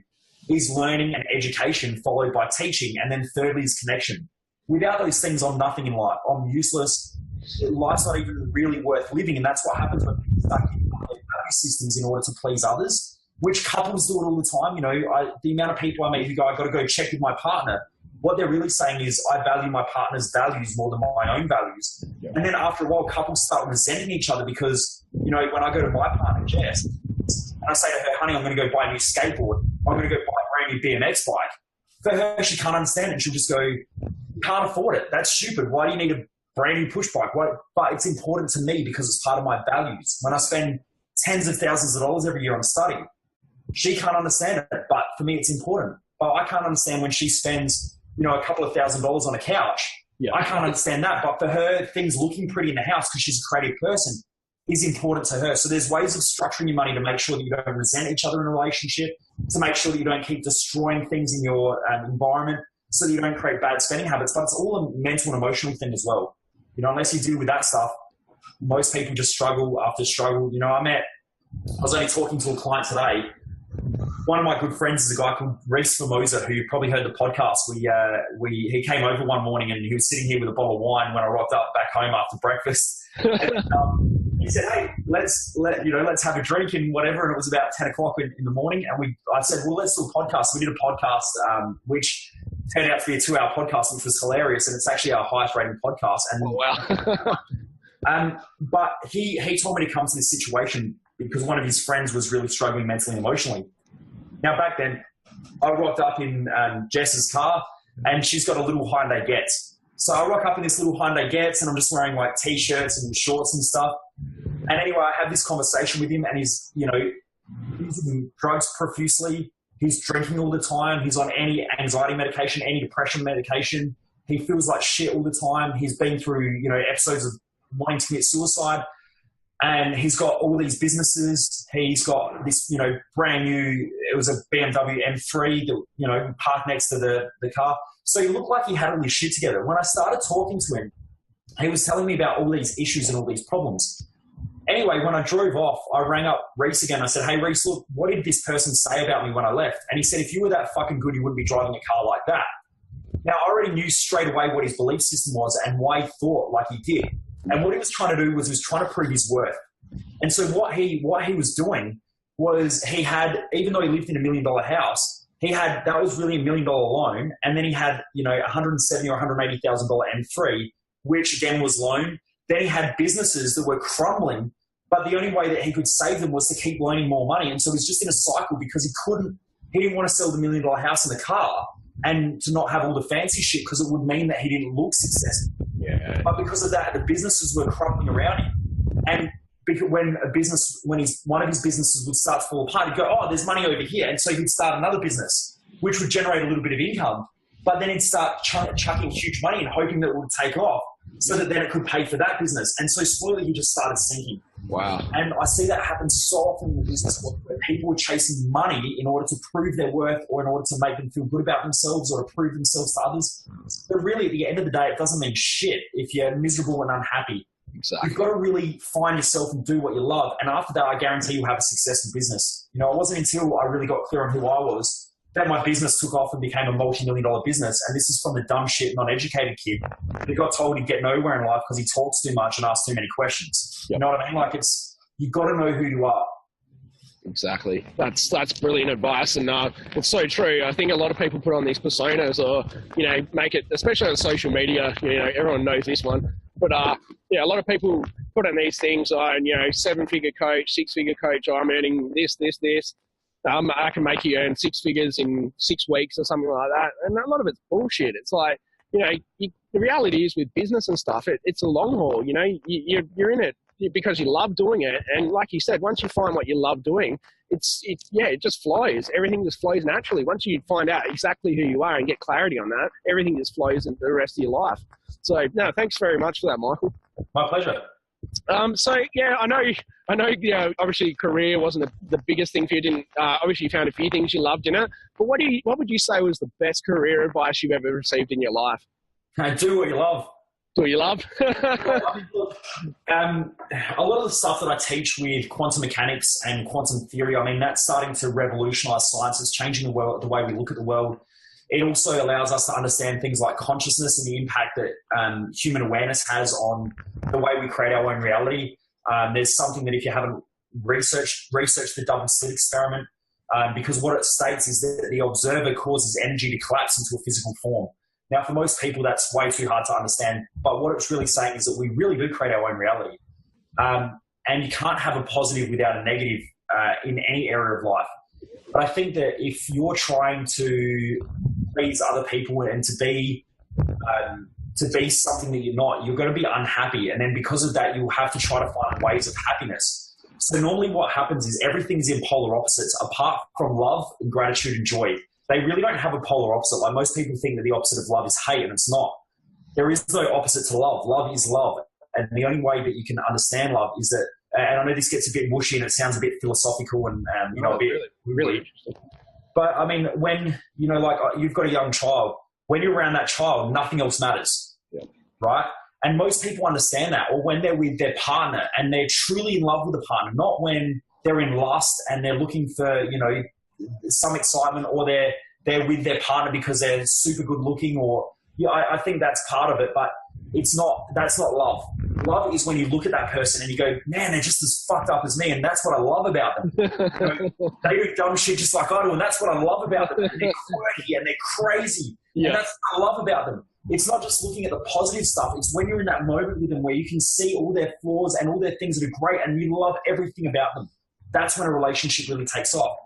is learning and education followed by teaching. And then thirdly is connection. Without those things, I'm nothing in life. I'm useless. Life's not even really worth living. And that's what happens when people start getting their value systems in order to please others, which couples do it all the time. The amount of people I meet who go, I've got to go check with my partner. What they're really saying is I value my partner's values more than my own values. Yeah. And then after a while, couples start resenting each other because, when I go to my partner, Jess, and I say to her, honey, I'm going to go buy a new skateboard. I'm going to go buy a brand new BMX bike. For her, she can't understand it. She'll just go, you can't afford it. That's stupid. Why do you need a brand new push bike? But it's important to me because it's part of my values. When I spend tens of thousands of dollars every year on study, she can't understand it. But for me, it's important. But I can't understand when she spends, a couple of $1,000s on a couch. Yeah. I can't understand that. But for her, things looking pretty in the house because she's a creative person is important to her. So there's ways of structuring your money to make sure that you don't resent each other in a relationship, to make sure that you don't keep destroying things in your environment so that you don't create bad spending habits. But it's all a mental and emotional thing as well. Unless you deal with that stuff, most people just struggle after struggle. I met I was only talking to a client today. One of my good friends is a guy called Reese Formosa, who you probably heard the podcast. He came over one morning and he was sitting here with a bottle of wine when I rocked up back home after breakfast. And, he said, "Hey, let's have a drink and whatever." And it was about 10 o'clock in the morning. And I said, "Well, let's do a podcast." We did a podcast, which turned out to be a 2-hour podcast, which was hilarious. And it's actually our highest rated podcast. And, oh, wow. But he told me to come to this situation because one of his friends was really struggling mentally and emotionally. Now, back then, I rocked up in Jess's car, and she's got a little Hyundai Getz. So I rock up in this little Hyundai Getz, and I'm just wearing like T-shirts and shorts and stuff. And anyway, I have this conversation with him, and he's using drugs profusely. He's drinking all the time. He's on any anxiety medication, any depression medication. He feels like shit all the time. He's been through, episodes of wanting to commit suicide. And he's got all these businesses. He's got this, brand new, it was a BMW M3 that, parked next to the car. So he looked like he had all his shit together. When I started talking to him, he was telling me about all these issues and all these problems. Anyway, when I drove off, I rang up Reese again. I said, "Hey, Reese, look, what did this person say about me when I left?" And he said, "If you were that fucking good, you wouldn't be driving a car like that." Now, I already knew straight away what his belief system was and why he thought like he did. And what he was trying to do was he was trying to prove his worth. And so what he was doing was he had, even though he lived in $1 million house, that was really $1 million loan. And then he had, $170,000 or $180,000 M3, which again was loan. Then he had businesses that were crumbling, but the only way that he could save them was to keep loaning more money. And so he was just in a cycle because he didn't want to sell the $1 million house and the car and to not have all the fancy shit because it would mean that he didn't look successful. Yeah. But because of that, the businesses were crumbling around him. And when one of his businesses would start to fall apart, he'd go, "Oh, there's money over here." And so he'd start another business, which would generate a little bit of income. But then he'd start chucking huge money and hoping that it would take off so that then it could pay for that business. And so slowly he just started sinking. Wow. And I see that happen so often in the business where people are chasing money in order to prove their worth or in order to make them feel good about themselves or to prove themselves to others. But really, at the end of the day, it doesn't mean shit if you're miserable and unhappy. Exactly. You've got to really find yourself and do what you love. And after that, I guarantee you'll have a successful business. It wasn't until I really got clear on who I was that my business took off and became a multi-million-dollar business. And this is from the dumb shit, non-educated kid that got told he'd get nowhere in life because he talks too much and asks too many questions. Yep. You know what I mean? Like you've got to know who you are. Exactly. That's brilliant advice, and it's so true. I think a lot of people put on these personas, or make it, especially on social media. Everyone knows this one, but a lot of people put on these things on 7-figure coach, 6-figure coach. I'm earning this. I can make you earn 6 figures in 6 weeks or something like that, and a lot of it's bullshit. It's like the reality is with business and stuff, it's a long haul. You're in it because you love doing it, and like you said, once you find what you love doing, it just flows. Everything just flows naturally. Once you find out exactly who you are and get clarity on that, everything just flows into the rest of your life. So no, thanks very much for that, Michael. My pleasure. So yeah, I know. Obviously, career wasn't the biggest thing for you. Obviously, you found a few things you loved in it. But what would you say was the best career advice you've ever received in your life? Do what you love. Do what you love. A lot of the stuff that I teach with quantum mechanics and quantum theory, that's starting to revolutionize science. It's changing the way we look at the world. It also allows us to understand things like consciousness and the impact that human awareness has on the way we create our own reality. There's something that if you haven't researched the double slit experiment, because what it states is that the observer causes energy to collapse into a physical form. Now, for most people, that's way too hard to understand. But what it's really saying is that we really do create our own reality. And you can't have a positive without a negative in any area of life. But I think that if you're trying to please other people and to be something that you're not, you're going to be unhappy. And then because of that, you'll have to try to find ways of happiness. So normally what happens is everything's in polar opposites, apart from love and gratitude and joy. They really don't have a polar opposite. Like most people think that the opposite of love is hate, and it's not. There is no opposite to love. Love is love. And the only way that you can understand love is that, and I know this gets a bit mushy and it sounds a bit philosophical and, a bit really interesting. But when, like you've got a young child, when you're around that child, nothing else matters, right? And most people understand that, or when they're with their partner and they're truly in love with the partner, not when they're in lust and they're looking for, you know, some excitement, or they're with their partner because they're super good looking, or, you know, I think that's part of it, but that's not love. Love is when you look at that person and you go, man, they're just as fucked up as me, and that's what I love about them. You know, they do dumb shit just like I do, and that's what I love about them. And they're quirky and they're crazy, and that's what I love about them. It's not just looking at the positive stuff. It's when you're in that moment with them where you can see all their flaws and all their things that are great, and you love everything about them. That's when a relationship really takes off.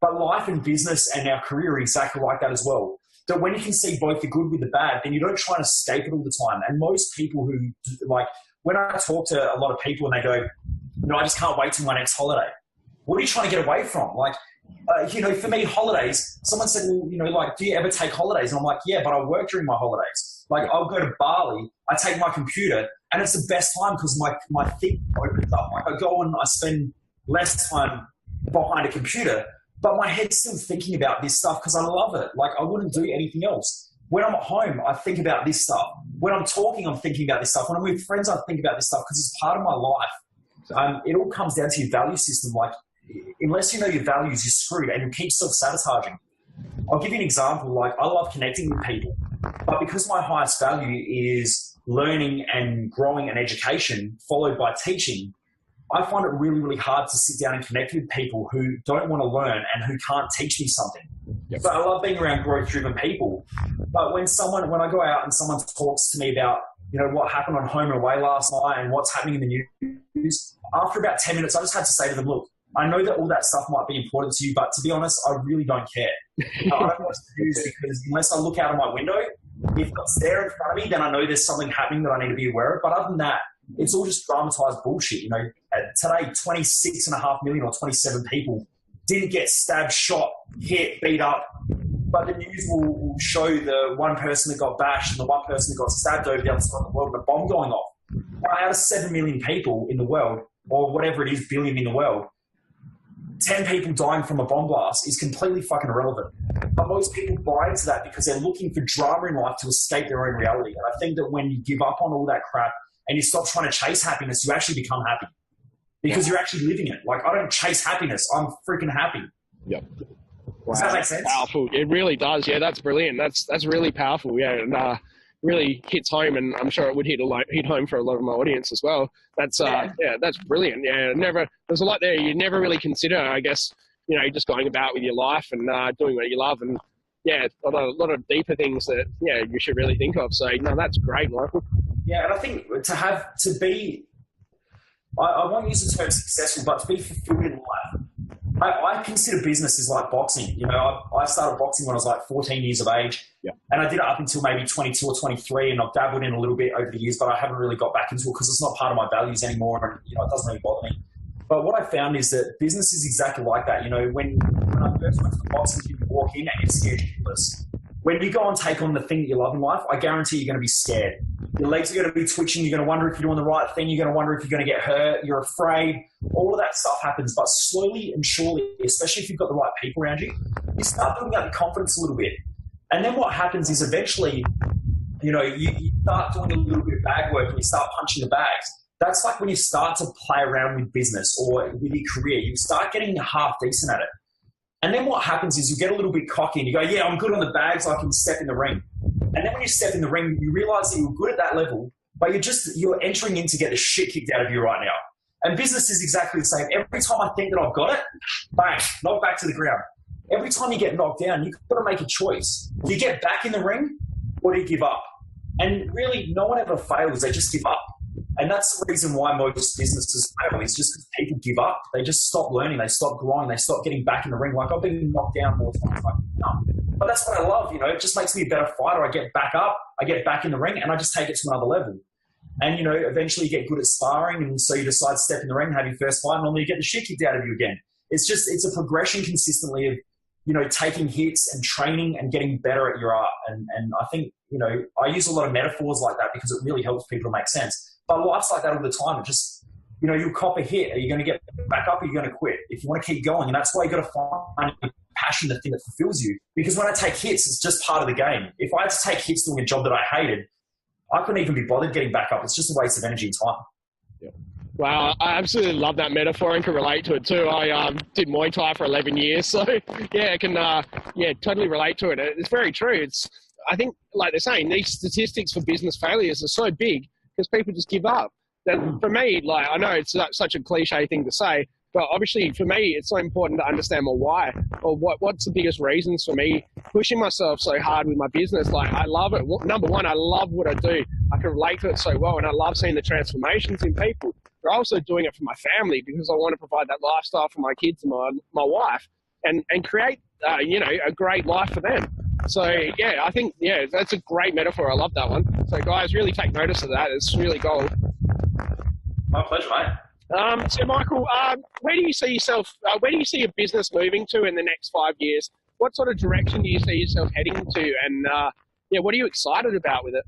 But life and business and our career are exactly like that as well. That when you can see both the good with the bad, then you don't try and escape it all the time. And most people who, like, when I talk to a lot of people and they go, you know, I just can't wait till my next holiday. What are you trying to get away from? Like, you know, for me, holidays, someone said, well, you know, like, do you ever take holidays? And I'm like, yeah, but I work during my holidays. Like, I'll go to Bali, I take my computer, and it's the best time because my thing opens up. Like, I go and I spend less time behind a computer, but my head's still thinking about this stuff because I love it. Like, I wouldn't do anything else. When I'm at home, I think about this stuff. When I'm talking, I'm thinking about this stuff. When I'm with friends, I think about this stuff because it's part of my life. It all comes down to your value system. Like, unless you know your values, you're screwed, and you keep self-sabotaging. I'll give you an example. Like, I love connecting with people, but because my highest value is learning and growing and education, followed by teaching, I find it really, really hard to sit down and connect with people who don't want to learn and who can't teach me something. Yep. So I love being around growth-driven people. But when I go out and someone talks to me about, you know, what happened on Home and Away last night and what's happening in the news, after about 10 minutes, I just had to say to them, look, I know that all that stuff might be important to you, but to be honest, I really don't care. I don't watch the news because unless I look out of my window, if it's there in front of me, then I know there's something happening that I need to be aware of. But other than that, it's all just dramatized bullshit. You know, today, 26.5 million or 27 people didn't get stabbed, shot, hit, beat up. But the news will show the one person that got bashed and the one person that got stabbed over the other side of the world and a bomb going off. Now, out of 7 million people in the world, or whatever it is, billion in the world, 10 people dying from a bomb blast is completely fucking irrelevant. But most people buy into that because they're looking for drama in life to escape their own reality. And I think that when you give up on all that crap and you stop trying to chase happiness, you actually become happy because you're actually living it. Like, I don't chase happiness. I'm freaking happy. Yep. Wow. Does that make sense? Powerful. It really does. Yeah, that's brilliant. That's really powerful. Yeah, and really hits home, and I'm sure it would hit home for a lot of my audience as well. That's that's brilliant. Yeah, there's a lot there you never really consider. I guess, you know, just going about with your life and doing what you love, and yeah, a lot of deeper things that you should really think of. So no, that's great, Michael. Yeah, and I think to be, I won't use the term successful, but to be fulfilled in life. I consider business as like boxing. You know, I started boxing when I was like 14 years of age, and I did it up until maybe 22 or 23, and I've dabbled in a little bit over the years, but I haven't really got back into it because it's not part of my values anymore, and you know, it doesn't really bother me. But what I found is that business is exactly like that. You know, when I first went to the boxing, you walk in and you're scared shitless. When you go and take on the thing that you love in life, I guarantee you're going to be scared. Your legs are going to be twitching. You're going to wonder if you're doing the right thing. You're going to wonder if you're going to get hurt. You're afraid. All of that stuff happens. But slowly and surely, especially if you've got the right people around you, you start building up your confidence a little bit. And then what happens is eventually, you know, you start doing a little bit of bag work and you start punching the bags. That's like when you start to play around with business or with your career. You start getting half decent at it. And then what happens is you get a little bit cocky and you go, yeah, I'm good on the bags, I can step in the ring. And then when you step in the ring, you realize that you're good at that level, but you're entering in to get the shit kicked out of you right now. And business is exactly the same. Every time I think that I've got it, bang, knocked back to the ground. Every time you get knocked down, you've got to make a choice. Do you get back in the ring or do you give up? And really, no one ever fails. They just give up. And that's the reason why most businesses fail, is just because people give up. They just stop learning. They stop growing. They stop getting back in the ring. Like, I've been knocked down more times. But that's what I love, you know. It just makes me a better fighter. I get back up. I get back in the ring, and I just take it to another level. And, you know, eventually you get good at sparring, and so you decide to step in the ring, have your first fight, and normally you get the shit kicked out of you again. It's a progression consistently of, you know, taking hits and training and getting better at your art. And I think, you know, I use a lot of metaphors like that because it really helps people to make sense. But life's like that all the time. It just, you know, you'll cop a hit. Are you going to get back up or are you going to quit? If you want to keep going, and that's why you got to find your passion, the thing that fulfills you. Because when I take hits, it's just part of the game. If I had to take hits doing a job that I hated, I couldn't even be bothered getting back up. It's just a waste of energy and time. Yeah. Wow, I absolutely love that metaphor and can relate to it too. I did Muay Thai for 11 years, so yeah, I can totally relate to it. It's very true. I think, like they're saying, these statistics for business failures are so big because people just give up. That for me, like, I know it's such a cliche thing to say, but obviously for me, it's so important to understand my why, or what's the biggest reasons for me pushing myself so hard with my business. Like, I love it. Number one, I love what I do. I can relate to it so well, and I love seeing the transformations in people. But also doing it for my family because I want to provide that lifestyle for my kids and my wife, and create a great life for them. So yeah, I think that's a great metaphor. I love that one. So guys, really take notice of that. It's really gold. My pleasure, mate. So Michael, where do you see yourself? Where do you see your business moving to in the next 5 years? What sort of direction do you see yourself heading to? And what are you excited about with it?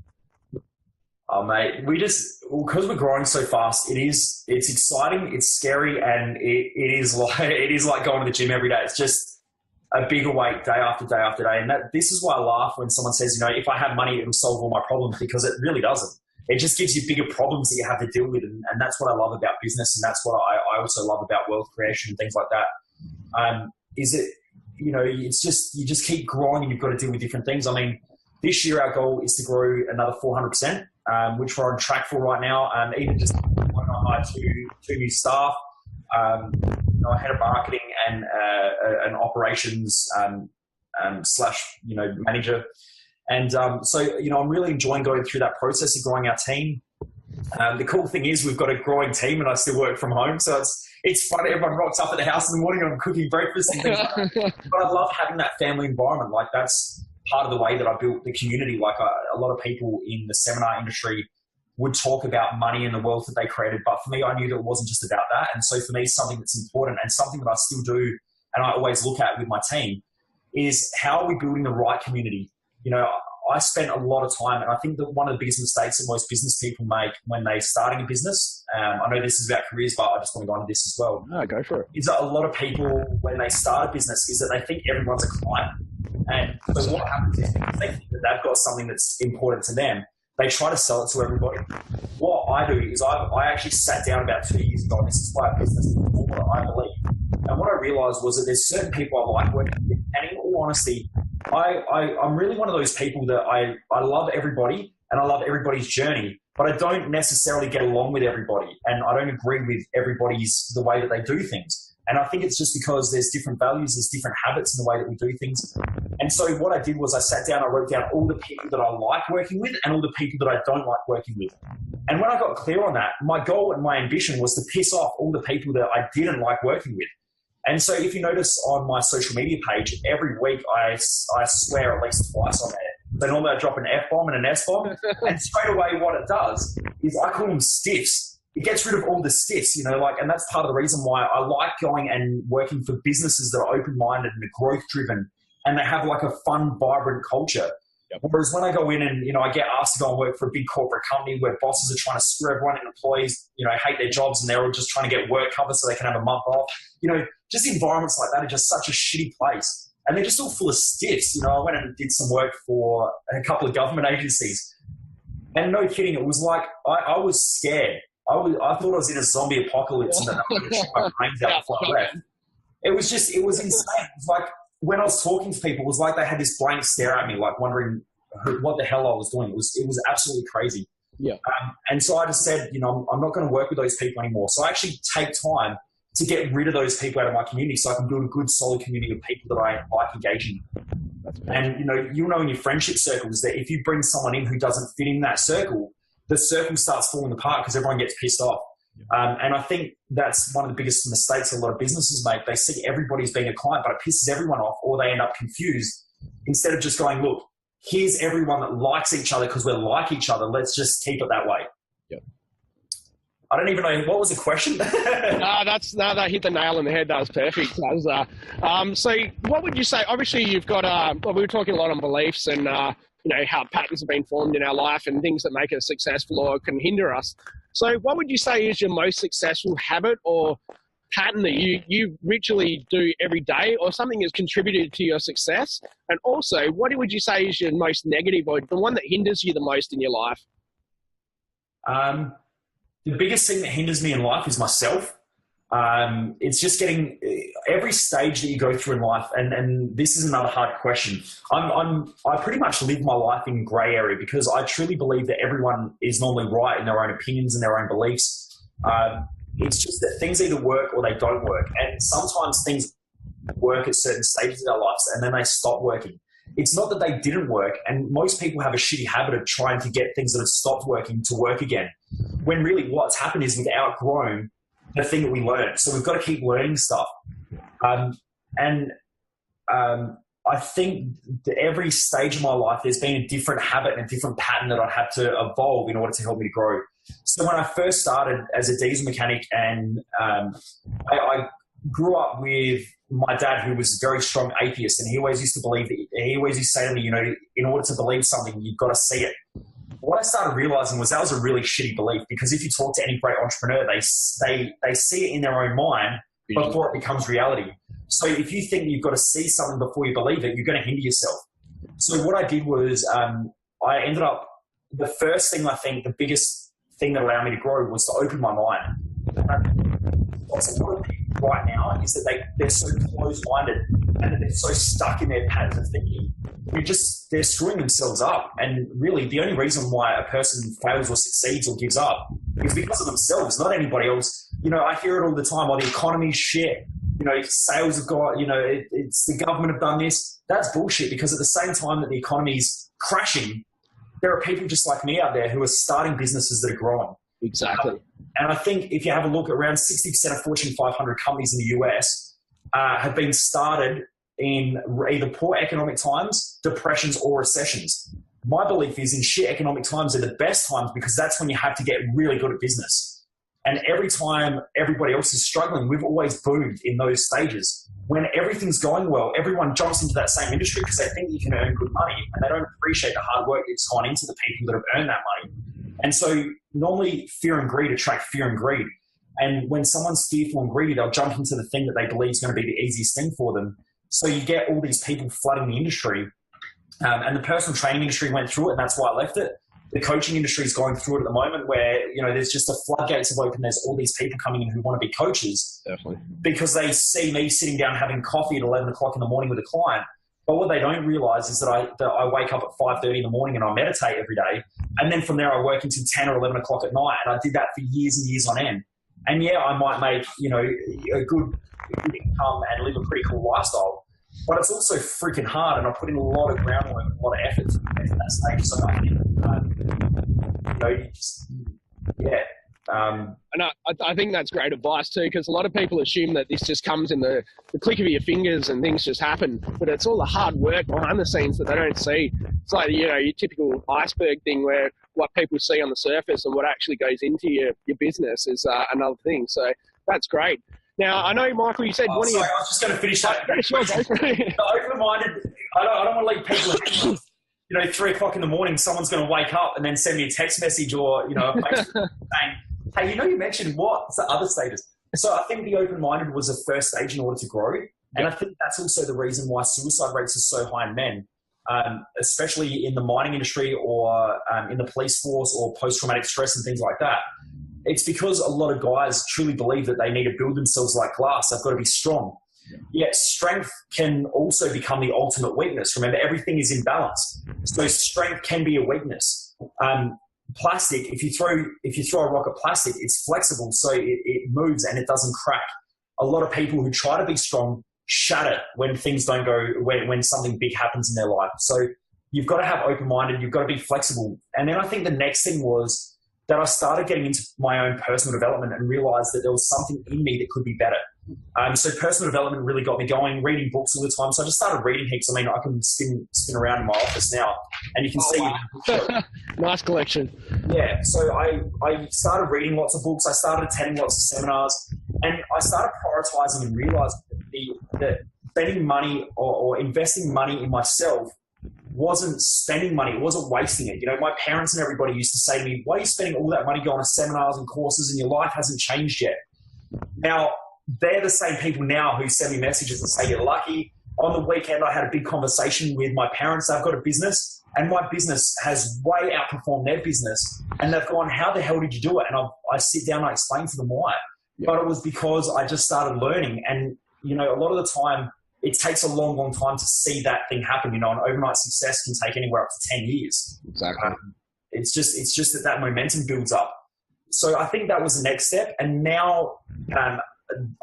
Oh, mate, because we're growing so fast, it's exciting, it's scary, and it is like going to the gym every day. It's just a bigger weight day after day after day. And this is why I laugh when someone says, if I had money, it'll solve all my problems, because it really doesn't. It just gives you bigger problems that you have to deal with. And that's what I love about business. And that's what I also love about wealth creation and things like that. It's just, you just keep growing and you've got to deal with different things. I mean, this year our goal is to grow another 400%, which we're on track for right now. Even just I hired two new staff, a head of marketing and an operations / manager. And so I'm really enjoying going through that process of growing our team. The cool thing is we've got a growing team and I still work from home. So it's fun. Everyone rocks up at the house in the morning and I'm cooking breakfast and things like that. But I love having that family environment. Like, that's part of the way that I built the community. Like, a lot of people in the seminar industry would talk about money and the wealth that they created. But for me, I knew that it wasn't just about that. And so for me, something that's important and something that I still do and I always look at with my team is, how are we building the right community? I spent a lot of time, and I think that one of the biggest mistakes that most business people make when they're starting a business, I know this is about careers, but I just want to go into this as well. No, go for it. Is that a lot of people, when they start a business, is that they think everyone's a client. And so what happens is, because they think that they've got something that's important to them, they try to sell it to everybody. What I do is I actually sat down about 2 years ago, and this is why business is what I believe. And what I realized was that there's certain people I like working with, and in all honesty, I'm really one of those people that I love everybody and I love everybody's journey, but I don't necessarily get along with everybody and I don't agree with the way that they do things. And I think it's just because there's different values, there's different habits in the way that we do things. And so what I did was I sat down, I wrote down all the people that I like working with and all the people that I don't like working with. And when I got clear on that, my goal and my ambition was to piss off all the people that I didn't like working with. And so if you notice on my social media page, every week I swear at least twice on there. So normally I drop an F-bomb and an S-bomb. And straight away what it does is I call them stiffs. It gets rid of all the stiffs, and that's part of the reason why I like going and working for businesses that are open-minded and growth-driven and they have like a fun, vibrant culture. Yep. Whereas when I go in and, I get asked to go and work for a big corporate company where bosses are trying to screw everyone and employees, hate their jobs and they're all just trying to get work cover so they can have a month off, just environments like that are just such a shitty place. And they're just all full of stiffs. I went and did some work for a couple of government agencies. And no kidding, it was like I was scared. I thought I was in a zombie apocalypse and that I was going to shoot my brains out before I left. It was insane. It was like, when I was talking to people, it was like they had this blank stare at me, like wondering what the hell I was doing. It was absolutely crazy. Yeah. And so I just said, I'm not going to work with those people anymore. So I actually take time to get rid of those people out of my community so I can build a good, solid community of people that I like engaging. And, you'll know in your friendship circles that if you bring someone in who doesn't fit in that circle, the circle starts falling apart because everyone gets pissed off. And I think that's one of the biggest mistakes a lot of businesses make. They see everybody as being a client, but it pisses everyone off, or they end up confused. Instead of just going, look, here's everyone that likes each other because we're like each other. Let's just keep it that way. Yep. I don't even know. What was the question? That hit the nail on the head. That was perfect. That was, so what would you say? Obviously, you've got, we were talking a lot on beliefs and, how patterns have been formed in our life and things that make us successful or can hinder us. So what would you say is your most successful habit or pattern that you ritually do every day, or something that's contributed to your success? And also, what would you say is your most negative or the one that hinders you the most in your life? The biggest thing that hinders me in life is myself. It's just getting every stage that you go through in life. And this is another hard question. I pretty much live my life in grey area because I truly believe that everyone is normally right in their own opinions and their own beliefs. It's just that things either work or they don't work. And sometimes things work at certain stages of their lives and then they stop working. It's not that they didn't work, and most people have a shitty habit of trying to get things that have stopped working to work again, when really what's happened is we've outgrown the thing that we learned. So we've got to keep learning stuff. I think that every stage of my life, there's been a different habit and a different pattern that I'd have to evolve in order to help me to grow. So when I first started as a diesel mechanic, and I grew up with my dad, who was a very strong atheist, and he always used to believe that, he always used to say to me, you know, in order to believe something, you've got to see it. What I started realizing was that was a really shitty belief, because if you talk to any great entrepreneur, they see it in their own mind before it becomes reality. So if you think you've got to see something before you believe it, you're going to hinder yourself. So what I did was I ended up, the first thing, I think the biggest thing that allowed me to grow was to open my mind. What's a lot of people right now is that they're so closed-minded and that they're so stuck in their patterns of thinking. They're screwing themselves up. And really, the only reason why a person fails or succeeds or gives up is because of themselves, not anybody else. You know, I hear it all the time, the economy's shit. You know, sales have got, it's the government have done this. That's bullshit, because at the same time that the economy's crashing, there are people just like me out there who are starting businesses that are growing. Exactly. And I think if you have a look, around 60% of Fortune 500 companies in the US have been started in either poor economic times, depressions, or recessions. My belief is in shit economic times are the best times, because that's when you have to get really good at business. And every time everybody else is struggling, we've always boomed in those stages. When everything's going well, everyone jumps into that same industry because they think you can earn good money, and they don't appreciate the hard work that's gone into the people that have earned that money. And so normally fear and greed attract fear and greed. And when someone's fearful and greedy, they'll jump into the thing that they believe is going to be the easiest thing for them. So you get all these people flooding the industry. And the personal training industry went through it, and that's why I left it. The coaching industry is going through it at the moment, where, there's just the floodgates have opened. There's all these people coming in who want to be coaches. Definitely. Because they see me sitting down having coffee at 11 o'clock in the morning with a client. But what they don't realize is that I wake up at 5:30 in the morning and I meditate every day. And then from there I work until 10 or 11 o'clock at night. And I did that for years and years on end. And yeah, I might make, a good income and live a pretty cool lifestyle. But it's also freaking hard, and I put in a lot of groundwork, a lot of effort to get to that stage. So I think, And I think that's great advice too, because a lot of people assume that this just comes in the click of your fingers and things just happen, but it's all the hard work behind the scenes that they don't see. It's like, your typical iceberg thing, where what people see on the surface and what actually goes into your business is another thing. So that's great. Now, I know, Michael, you said... I was just going to finish that. Open-minded, I don't want to leave people... 3 o'clock in the morning, someone's going to wake up and then send me a text message or, a Facebook saying, hey, you mentioned what's the other stages? So I think the open-minded was the first stage in order to grow. And I think that's also the reason why suicide rates are so high in men, especially in the mining industry or in the police force or post-traumatic stress and things like that. It's because a lot of guys truly believe that they need to build themselves like glass. They've got to be strong. Yet strength can also become the ultimate weakness. Remember, everything is in balance. So strength can be a weakness. Plastic, if you throw a rock at plastic, it's flexible, so it moves and it doesn't crack. A lot of people who try to be strong shatter when things don't go, when something big happens in their life. So you've got to have open-minded, you've got to be flexible. And then I think the next thing was that I started getting into my own personal development and realized that there was something in me that could be better. So personal development really got me going, reading books all the time. So I just started reading heaps. I can spin around in my office now, and you can see. Wow. Nice collection. Yeah. So I started reading lots of books. I started attending lots of seminars, and I started prioritizing and realizing that spending money or investing money in myself wasn't spending money. It wasn't wasting it. My parents and everybody used to say to me, why are you spending all that money going to seminars and courses and your life hasn't changed yet? Now, they're the same people now who send me messages and say, you're lucky. On the weekend, I had a big conversation with my parents. They've got a business and my business has way outperformed their business. And they've gone, how the hell did you do it? And I sit down and I explain to them why. But it was because I just started learning. And, you know, a lot of the time, it takes a long, long time to see that thing happen. You know, an overnight success can take anywhere up to 10 years. Exactly. It's just that momentum builds up. So I think that was the next step. And now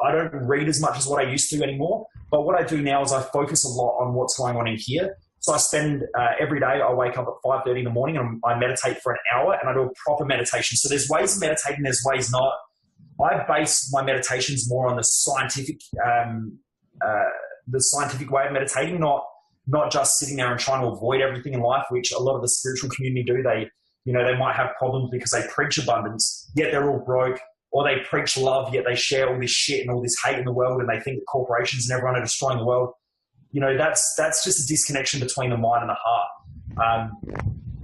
I don't read as much as what I used to anymore. But what I do now is I focus a lot on what's going on in here. So I spend every day, I wake up at 5:30 in the morning and I meditate for an hour, and I do a proper meditation. So there's ways of meditating, there's ways not. I base my meditations more on the scientific way of meditating, not just sitting there and trying to avoid everything in life, which a lot of the spiritual community do. They might have problems because they preach abundance, yet they're all broke, or they preach love, yet they share all this shit and all this hate in the world, and they think that corporations and everyone are destroying the world. You know, that's just a disconnection between the mind and the heart.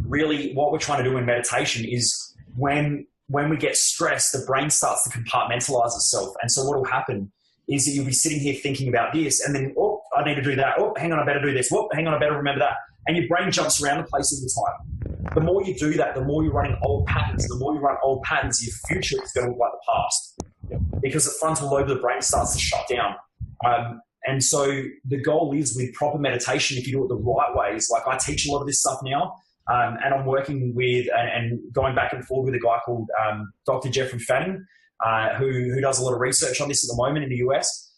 Really, what we're trying to do in meditation is when we get stressed, the brain starts to compartmentalize itself. And so what will happen is that you'll be sitting here thinking about this, and then, oh, I need to do that. Oh, hang on, I better do this. Oh, hang on, I better remember that. And your brain jumps around the place all the time. The more you do that, the more you're running old patterns. The more you run old patterns, your future is going to look like the past, because the frontal lobe of the brain starts to shut down. And so the goal is, with proper meditation, if you do it the right ways, like I teach a lot of this stuff now, and I'm working with and going back and forth with a guy called Dr. Jeffrey Fanning, who does a lot of research on this at the moment in the US.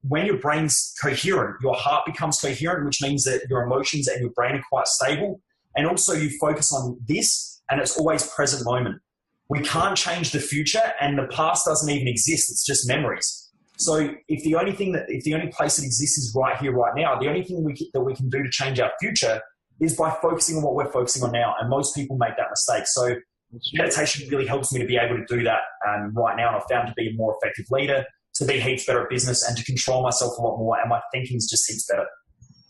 When your brain's coherent, your heart becomes coherent, which means that your emotions and your brain are quite stable. And also you focus on this, and it's always present moment. We can't change the future, and the past doesn't even exist. It's just memories. So if the only place that exists is right here, right now, the only thing that we can do to change our future is by focusing on what we're focusing on now. And most people make that mistake. So meditation really helps me to be able to do that right now. And I've found to be a more effective leader, to be heaps better at business, and to control myself a lot more. And my thinking's just heaps better.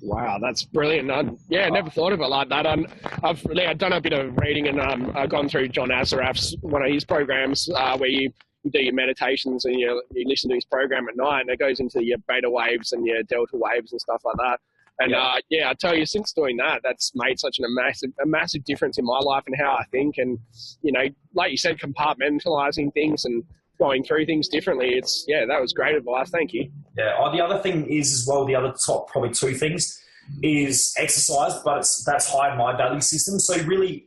Wow, that's brilliant. I never thought of it like that. I've done a bit of reading, and I've gone through John Assaraf's, one of his programs where you do your meditations and you listen to his program at night, and it goes into your beta waves and your delta waves and stuff like that. And I tell you, since doing that, that's made such a massive difference in my life and how I think. And, you know, like you said, compartmentalizing things and going through things differently. That was great advice. Thank you. Yeah. The other thing is as well, the other top probably two things is exercise, but that's high in my value system. So really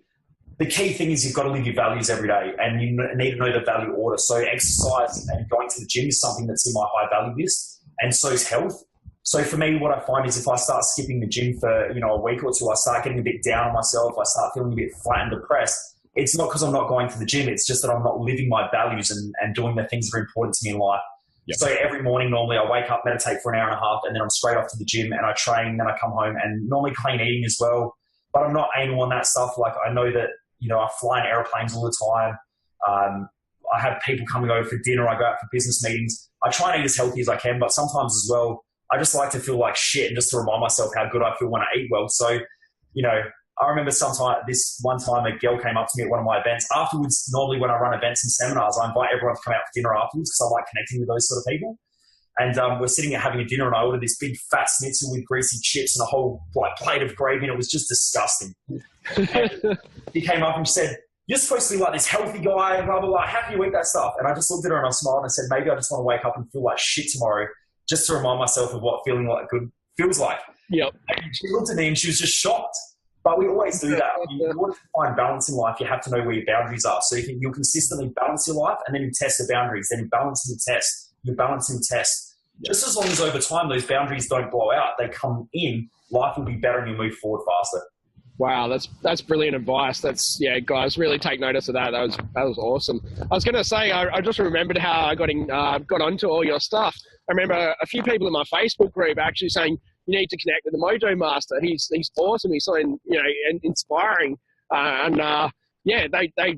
the key thing is you've got to live your values every day, and you need to know the value order. So exercise and going to the gym is something that's in my high value list, and so is health. So for me, what I find is if I start skipping the gym for, a week or two, I start getting a bit down on myself. I start feeling a bit flat and depressed. It's not because I'm not going to the gym. It's just that I'm not living my values and doing the things that are important to me in life. Yep. So every morning, normally I wake up, meditate for an hour and a half, and then I'm straight off to the gym and I train, then I come home, and normally clean eating as well. But I'm not anal on that stuff. Like I know that, I fly in airplanes all the time. I have people coming over for dinner. I go out for business meetings. I try and eat as healthy as I can, but sometimes as well, I just like to feel like shit and just to remind myself how good I feel when I eat well. So, I remember this one time a girl came up to me at one of my events. Afterwards, normally when I run events and seminars, I invite everyone to come out for dinner afterwards because I like connecting with those sort of people. And we're sitting there having a dinner, and I ordered this big fat schnitzel with greasy chips and a whole plate of gravy, and it was just disgusting. And she came up and she said, "You're supposed to be like this healthy guy, and blah, blah, blah. How can you eat that stuff?" And I just looked at her and I smiled and I said, maybe I just want to wake up and feel like shit tomorrow, just to remind myself of what feeling like good feels like. Yep. And she looked at me and she was just shocked. But we always do that. In order to find balance in life, you have to know where your boundaries are. So you'll consistently balance your life, and then you test the boundaries. Then you balance and you test. You balance and test. Just as long as over time those boundaries don't blow out, they come in, life will be better and you move forward faster. Wow, that's brilliant advice. Guys, really take notice of that. That was awesome. I was going to say, I just remembered how I got onto all your stuff. I remember a few people in my Facebook group actually saying, you need to connect with the Mojo Master. He's awesome. He's so inspiring. They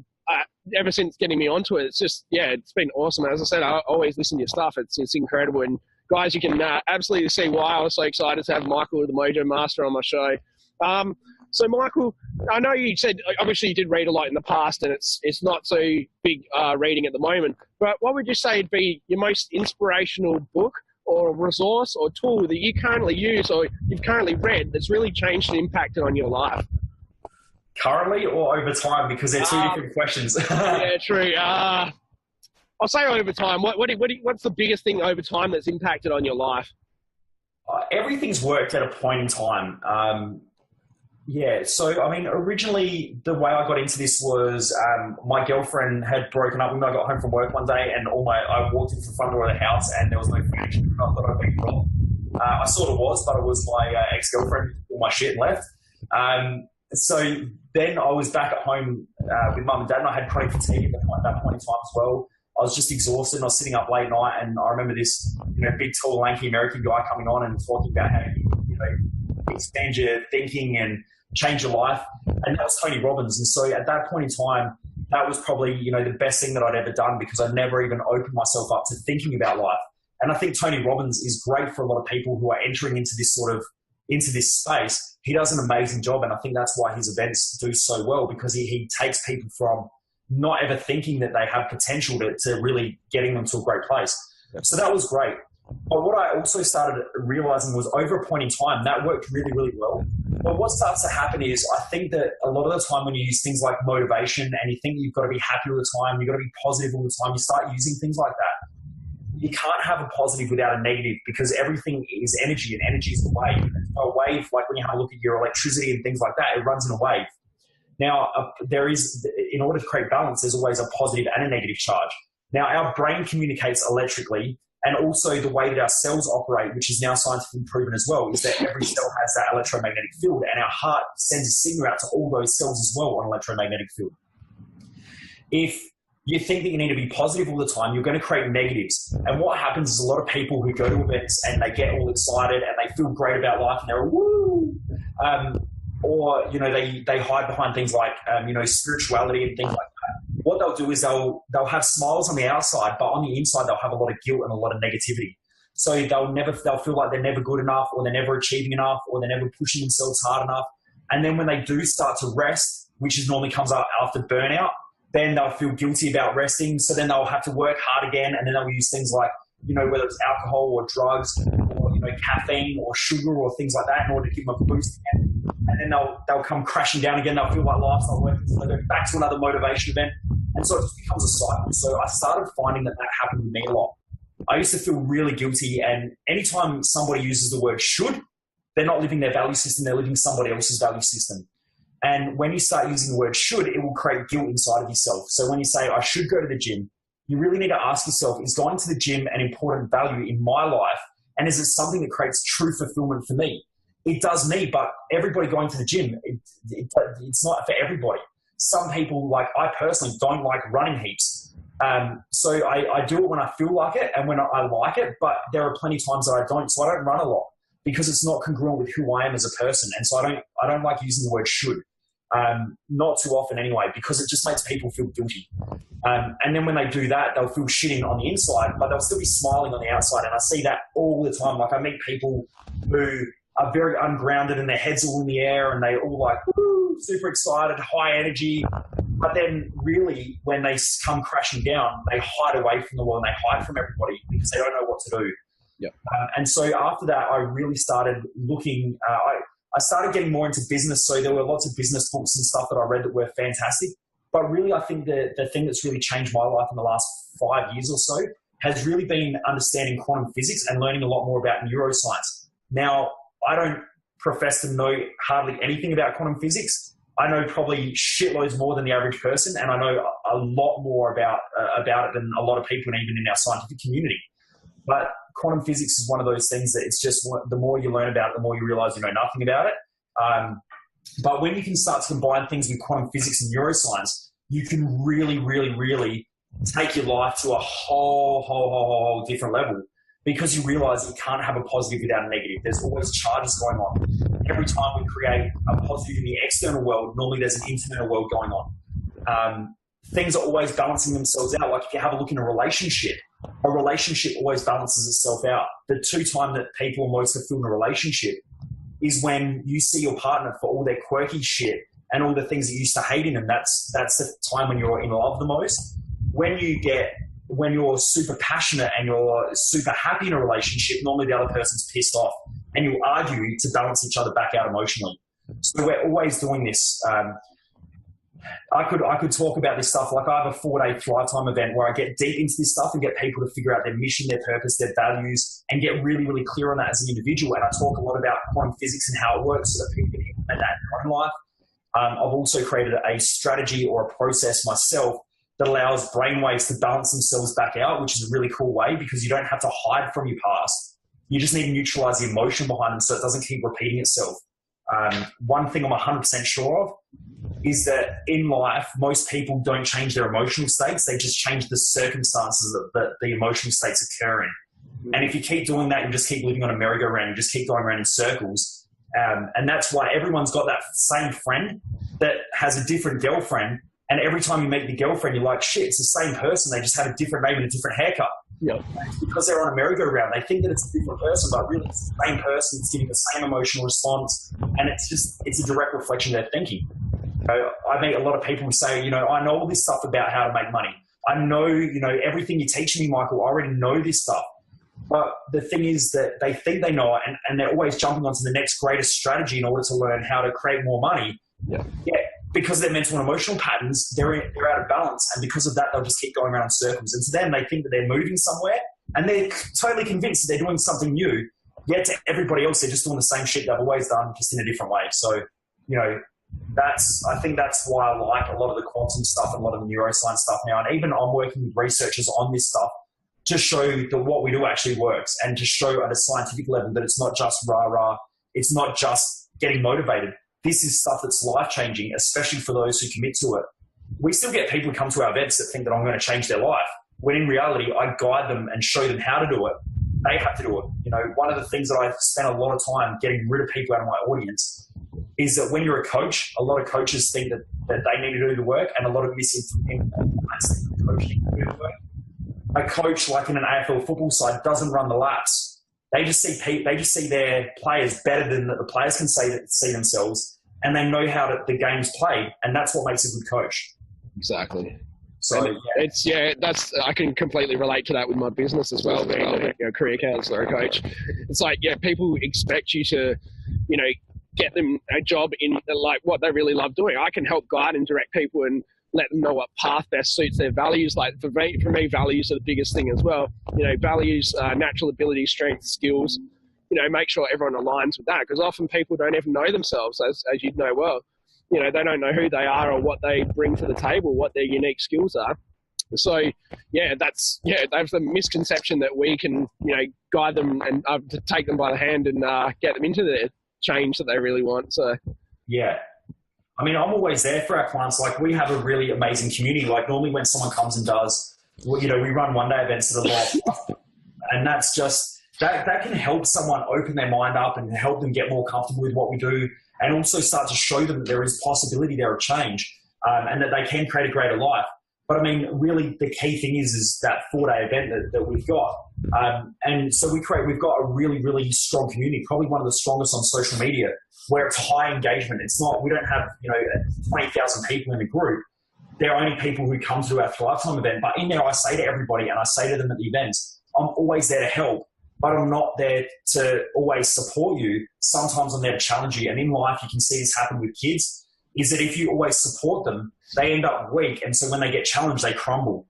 ever since getting me onto it, it's been awesome. As I said, I always listen to your stuff. It's incredible. And guys, you can absolutely see why I was so excited to have Michael, the Mojo Master, on my show. So Michael, I know you said obviously you did read a lot in the past, and it's not so big reading at the moment. But what would you say would be your most inspirational book or resource or tool that you currently use or you've currently read that's really changed and impacted on your life? Currently or over time? Because they're two different questions. Yeah, true. I'll say over time. What's the biggest thing over time that's impacted on your life? Everything's worked at a point in time. Yeah, so I mean, originally the way I got into this was my girlfriend had broken up with me. I got home from work one day and I walked into the front door of the house and there was no furniture. I thought I'd been robbed. I sort of was, but it was my ex-girlfriend who took all my shit and left. So then I was back at home with mum and dad, and I had chronic fatigue at that point in time as well. I was just exhausted and I was sitting up late night, and I remember this, big, tall, lanky American guy coming on and talking about how you expand your thinking and change your life. And that was Tony Robbins. And so at that point in time, that was probably, the best thing that I'd ever done, because I never even opened myself up to thinking about life. And I think Tony Robbins is great for a lot of people who are entering into this space. He does an amazing job. And I think that's why his events do so well, because he takes people from not ever thinking that they have potential to really getting them to a great place. So that was great. But what I also started realizing was, over a point in time, that worked really, really well. But what starts to happen is, I think that a lot of the time when you use things like motivation and you think you've got to be happy all the time, you've got to be positive all the time, you start using things like that. You can't have a positive without a negative, because everything is energy, and energy is a wave. A wave, like when you have a look at your electricity and things like that, it runs in a wave. Now, in order to create balance, there's always a positive and a negative charge. Now, our brain communicates electrically, and also the way that our cells operate, which is now scientifically proven as well, is that every cell has that electromagnetic field, and our heart sends a signal out to all those cells as well on electromagnetic field. If you think that you need to be positive all the time, you're going to create negatives. And what happens is, a lot of people who go to events and they get all excited and they feel great about life and they're woo, or they hide behind things like spirituality and things like that. What they'll do is they'll have smiles on the outside, but on the inside they'll have a lot of guilt and a lot of negativity. So they'll feel like they're never good enough, or they're never achieving enough, or they're never pushing themselves hard enough. And then when they do start to rest, which normally comes up after burnout, then they'll feel guilty about resting. So then they'll have to work hard again, and then they'll use things like, whether it's alcohol or drugs or, caffeine or sugar or things like that in order to give them a boost again. And then they'll come crashing down again. They'll feel like life's not working, so they go back to another motivation event. And so it just becomes a cycle. So I started finding that happened with me a lot. I used to feel really guilty, and anytime somebody uses the word should, they're not living their value system, they're living somebody else's value system. And when you start using the word should, it will create guilt inside of yourself. So when you say, I should go to the gym, you really need to ask yourself, is going to the gym an important value in my life? And is it something that creates true fulfillment for me? It does me, but everybody going to the gym, it's not for everybody. Some people, like I personally, don't like running heaps. So I do it when I feel like it and when I like it, but there are plenty of times that I don't. So I don't run a lot because it's not congruent with who I am as a person. And so I don't like using the word should. Not too often anyway, because it just makes people feel guilty. And then when they do that, they'll feel shitting on the inside, but they'll still be smiling on the outside. And I see that all the time. Like I meet people who are very ungrounded and their heads all in the air and they all like, woo, super excited, high energy. But then really when they come crashing down, they hide away from the world and they hide from everybody because they don't know what to do. Yep. And so after that, I really started looking, I started getting more into business. So there were lots of business books and stuff that I read that were fantastic. But really, I think the thing that's really changed my life in the last 5 years or so has really been understanding quantum physics and learning a lot more about neuroscience. Now, I don't profess to know hardly anything about quantum physics. I know probably shitloads more than the average person, and I know a lot more about it than a lot of people, and even in our scientific community. But quantum physics is one of those things that it's just, the more you learn about it, the more you realize you know nothing about it. But when you can start to combine things with quantum physics and neuroscience, you can really, really, really take your life to a whole different level, because you realize you can't have a positive without a negative. There's always charges going on. Every time we create a positive in the external world, normally there's an internal world going on. Things are always balancing themselves out. Like if you have a look in a relationship always balances itself out. The two times that people are most fulfilled in a relationship is when you see your partner for all their quirky shit and all the things that you used to hate in them. That's the time when you're in love the most. When you're super passionate and you're super happy in a relationship, normally the other person's pissed off and you'll argue to balance each other back out emotionally. So we're always doing this. I could talk about this stuff. Like I have a 4-day Thrive Time event where I get deep into this stuff and get people to figure out their mission, their purpose, their values, and get really, really clear on that as an individual. And I talk a lot about quantum physics and how it works so that people can implement that in their own life. I've also created a strategy or a process myself that allows brainwaves to balance themselves back out, which is a really cool way because you don't have to hide from your past. You just need to neutralize the emotion behind them so it doesn't keep repeating itself. One thing I'm 100% sure of is that in life, most people don't change their emotional states. They just change the circumstances that the emotional states occur in. And if you keep doing that, you just keep living on a merry-go-round. You just keep going around in circles. And that's why everyone's got that same friend that has a different girlfriend. And every time you meet the girlfriend, you're like, shit, it's the same person. They just have a different name and a different haircut. Yeah. Because they're on a merry-go-round, they think that it's a different person, but really it's the same person. It's giving the same emotional response. And it's a direct reflection of their thinking. I meet a lot of people who say, I know all this stuff about how to make money. I know, everything you're teaching me, Michael, I already know this stuff. But the thing is that they think they know it and they're always jumping onto the next greatest strategy in order to learn how to create more money. Yeah. Because their mental and emotional patterns, they're out of balance. And because of that, they'll just keep going around in circles. And to them, they think that they're moving somewhere and they're totally convinced that they're doing something new. Yet to everybody else, they're just doing the same shit they've always done, just in a different way. So, I think that's why I like a lot of the quantum stuff and a lot of the neuroscience stuff now. And even I'm working with researchers on this stuff to show that what we do actually works and to show at a scientific level that it's not just rah-rah. It's not just getting motivated. This is stuff that's life-changing, especially for those who commit to it. We still get people who come to our events that think that I'm going to change their life, when in reality, I guide them and show them how to do it. They have to do it. One of the things that I spent a lot of time getting rid of people out of my audience is that when you're a coach, a lot of coaches think that they need to do the work, and a lot of misinformation coaching to do the work. A coach, like in an AFL football side, doesn't run the laps. They just see their players better than the players can see themselves, and they know how the game's played, and that's what makes a good coach. Exactly. So I can completely relate to that with my business as well, being a career counselor, a coach. It's like, people expect you to, get them a job in like what they really love doing. I can help guide and direct people and let them know what path best suits their values. Like for me, values are the biggest thing as well. Values, natural ability, strengths, skills. Make sure everyone aligns with that, because often people don't even know themselves, as you know well. They don't know who they are or what they bring to the table, what their unique skills are. So that's the misconception that we can guide them and to take them by the hand and get them into the change that they really want. So I mean, I'm always there for our clients. Like, we have a really amazing community. Like, normally when someone comes and does, we run one-day events that are live, and that's just that can help someone open their mind up and help them get more comfortable with what we do, and also start to show them that there is possibility there of change, and that they can create a greater life. But I mean, really, the key thing is that 4-day event that we've got. And so we've got a really, really strong community, probably one of the strongest on social media, where it's high engagement. We don't have, 20,000 people in a group. There are only people who come to our Thrive Time event. But in there, I say to everybody, and I say to them at the events, I'm always there to help, but I'm not there to always support you. Sometimes I'm there to challenge you. And in life, you can see this happen with kids, is that if you always support them, they end up weak. And so when they get challenged, they crumble.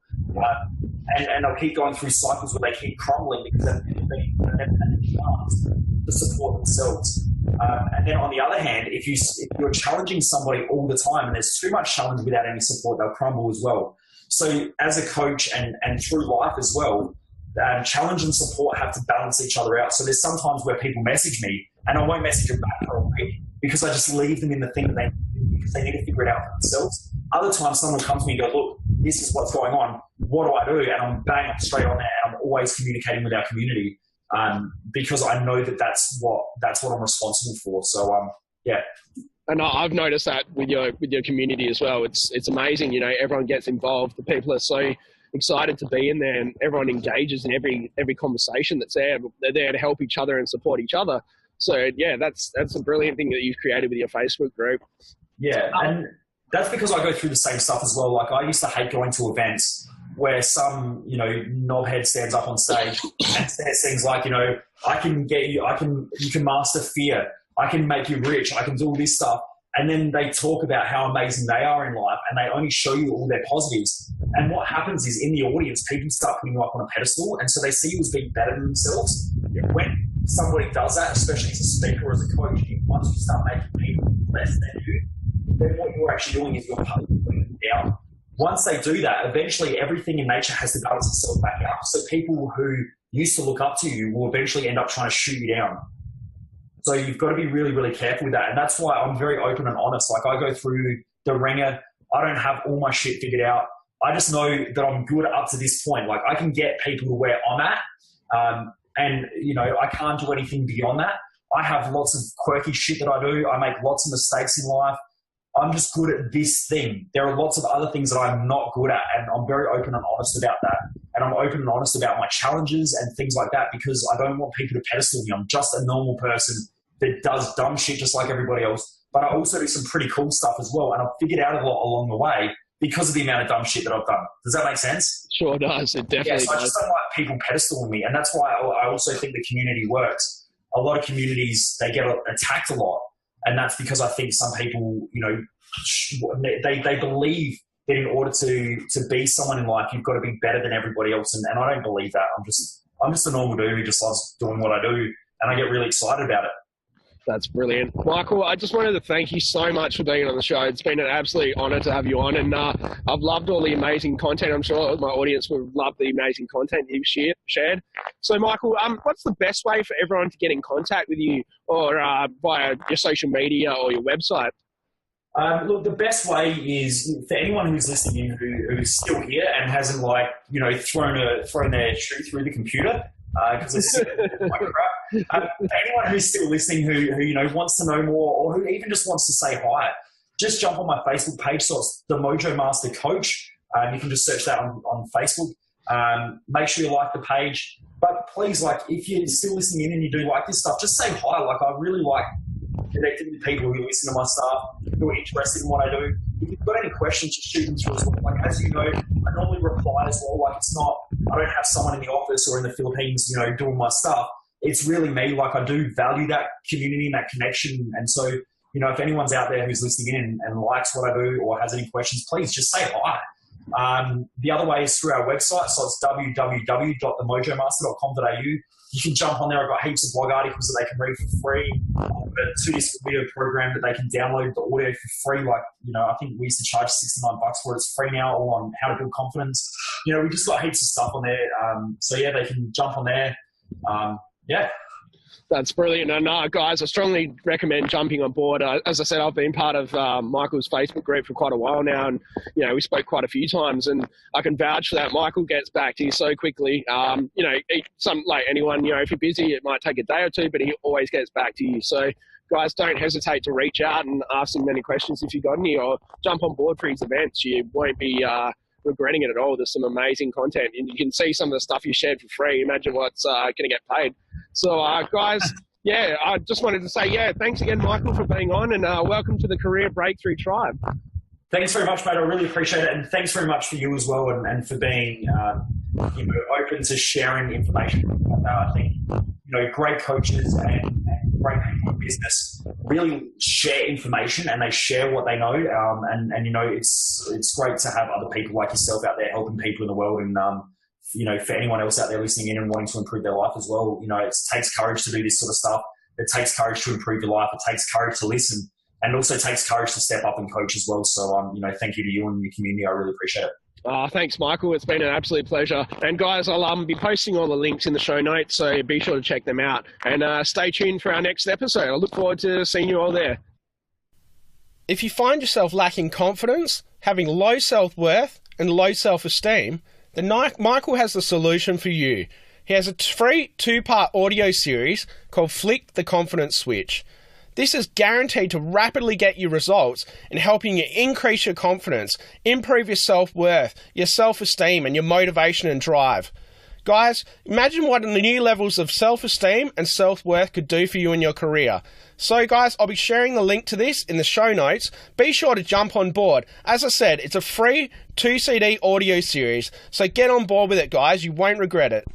And they'll keep going through cycles where they keep crumbling because they've never had the chance to support themselves. And then on the other hand, if you're challenging somebody all the time and there's too much challenge without any support, they'll crumble as well. So as a coach and through life as well, challenge and support have to balance each other out. So there's sometimes where people message me and I won't message them back for a week because I just leave them in the thing that they need to figure it out for themselves. Other times someone will come to me and go, look, this is what's going on. What do I do? And I'm bang straight on there. And I'm always communicating with our community because I know that that's what I'm responsible for. So, And I've noticed that with your community as well. It's amazing. Everyone gets involved. The people are so excited to be in there, and everyone engages in every conversation that's there. They're there to help each other and support each other. So that's a brilliant thing that you've created with your Facebook group. Yeah, and that's because I go through the same stuff as well. Like, I used to hate going to events where some, knobhead stands up on stage and says things like, you can master fear. I can make you rich. I can do all this stuff. and then they talk about how amazing they are in life, and they only show you all their positives. And what happens is, in the audience, people start putting you up on a pedestal, and so they see you as being better than themselves. When somebody does that, especially as a speaker or as a coach, once you start making people less than you, then what you're actually doing is you're putting them down. Once they do that, eventually everything in nature has to balance itself back out. So people who used to look up to you will eventually end up trying to shoot you down. So you've got to be really, really careful with that. And that's why I'm very open and honest. Like, I go through the ringer. I don't have all my shit figured out. I just know that I'm good up to this point. Like, I can get people to where I'm at. And, you know, I can't do anything beyond that. I have lots of quirky shit that I do. I make lots of mistakes in life. I'm just good at this thing. There are lots of other things that I'm not good at, and I'm very open and honest about that. And I'm open and honest about my challenges and things like that, because I don't want people to pedestal me. I'm just a normal person that does dumb shit just like everybody else. But I also do some pretty cool stuff as well, and I've figured out a lot along the way because of the amount of dumb shit that I've done. Does that make sense? Sure does. It definitely does. So I just don't like people pedestaling me, and that's why I also think the community works. A lot of communities, they get attacked a lot. And that's because I think some people, you know, they believe that in order to be someone in life, you've got to be better than everybody else. And I don't believe that. I'm just a normal dude who just loves doing what I do, and I get really excited about it. That's brilliant. Michael, I just wanted to thank you so much for being on the show. It's been an absolute honour to have you on, and I've loved all the amazing content. I'm sure my audience will love the amazing content you've shared. So, Michael, what's the best way for everyone to get in contact with you, or via your social media or your website? Look, the best way is for anyone who's listening in who's still here and hasn't, like, you know, thrown their shoe through the computer, because it's like crap. Anyone who's still listening who you know wants to know more, or who even just wants to say hi, just jump on my Facebook page. So it's the Mojo Master Coach. You can just search that on Facebook. Make sure you like the page. But please, like, if you're still listening in and you do like this stuff, just say hi. Like, I really like connecting with people who listen to my stuff, who are interested in what I do. If you've got any questions, just shoot them through as well. Like, as you know, I normally reply as well. Like, it's not, I don't have someone in the office or in the Philippines, you know, doing my stuff. It's really me. Like, I do value that community and that connection. And so, you know, if anyone's out there who's listening in and likes what I do or has any questions, please just say hi. The other way is through our website. So it's www.themojomaster.com.au. You can jump on there. I've got heaps of blog articles that they can read for free. I've got a 2-disc video program that they can download the audio for free. Like, you know, I think we used to charge $69 for it. It's free now, all on how to build confidence. You know, we just got heaps of stuff on there. So yeah, they can jump on there. Yeah. That's brilliant. And guys, I strongly recommend jumping on board. As I said, I've been part of Michael's Facebook group for quite a while now, and you know, we spoke quite a few times, and I can vouch for that. Michael gets back to you so quickly. You know, like anyone, you know, if you're busy, it might take a day or two, but he always gets back to you. So guys, don't hesitate to reach out and ask him any questions if you've got any, or jump on board for his events. You won't be regretting it at all. There's some amazing content, and you can see some of the stuff you shared for free. Imagine what's going to get paid. So guys, yeah, I just wanted to say, yeah, thanks again, Michael, for being on, and welcome to the Career Breakthrough Tribe. Thanks very much, mate. I really appreciate it, and thanks very much for you as well, and for being you know, open to sharing information. I think, you know, great coaches and great people in business really share information, and they share what they know. And you know, it's great to have other people like yourself out there helping people in the world. And you know, for anyone else out there listening in and wanting to improve their life as well, you know, it takes courage to do this sort of stuff. It takes courage to improve your life. It takes courage to listen, and it also takes courage to step up and coach as well. So you know, thank you to you and your community. I really appreciate it. Thanks, Michael. It's been an absolute pleasure. And guys, I'll be posting all the links in the show notes, so be sure to check them out. And stay tuned for our next episode. I look forward to seeing you all there. If you find yourself lacking confidence, having low self-worth and low self-esteem, then Michael has the solution for you. He has a free 2-part audio series called Flick the Confidence Switch. This is guaranteed to rapidly get you results in helping you increase your confidence, improve your self-worth, your self-esteem, and your motivation and drive. Guys, imagine what the new levels of self-esteem and self-worth could do for you in your career. So guys, I'll be sharing the link to this in the show notes. Be sure to jump on board. As I said, it's a free 2-CD audio series, so get on board with it, guys. You won't regret it.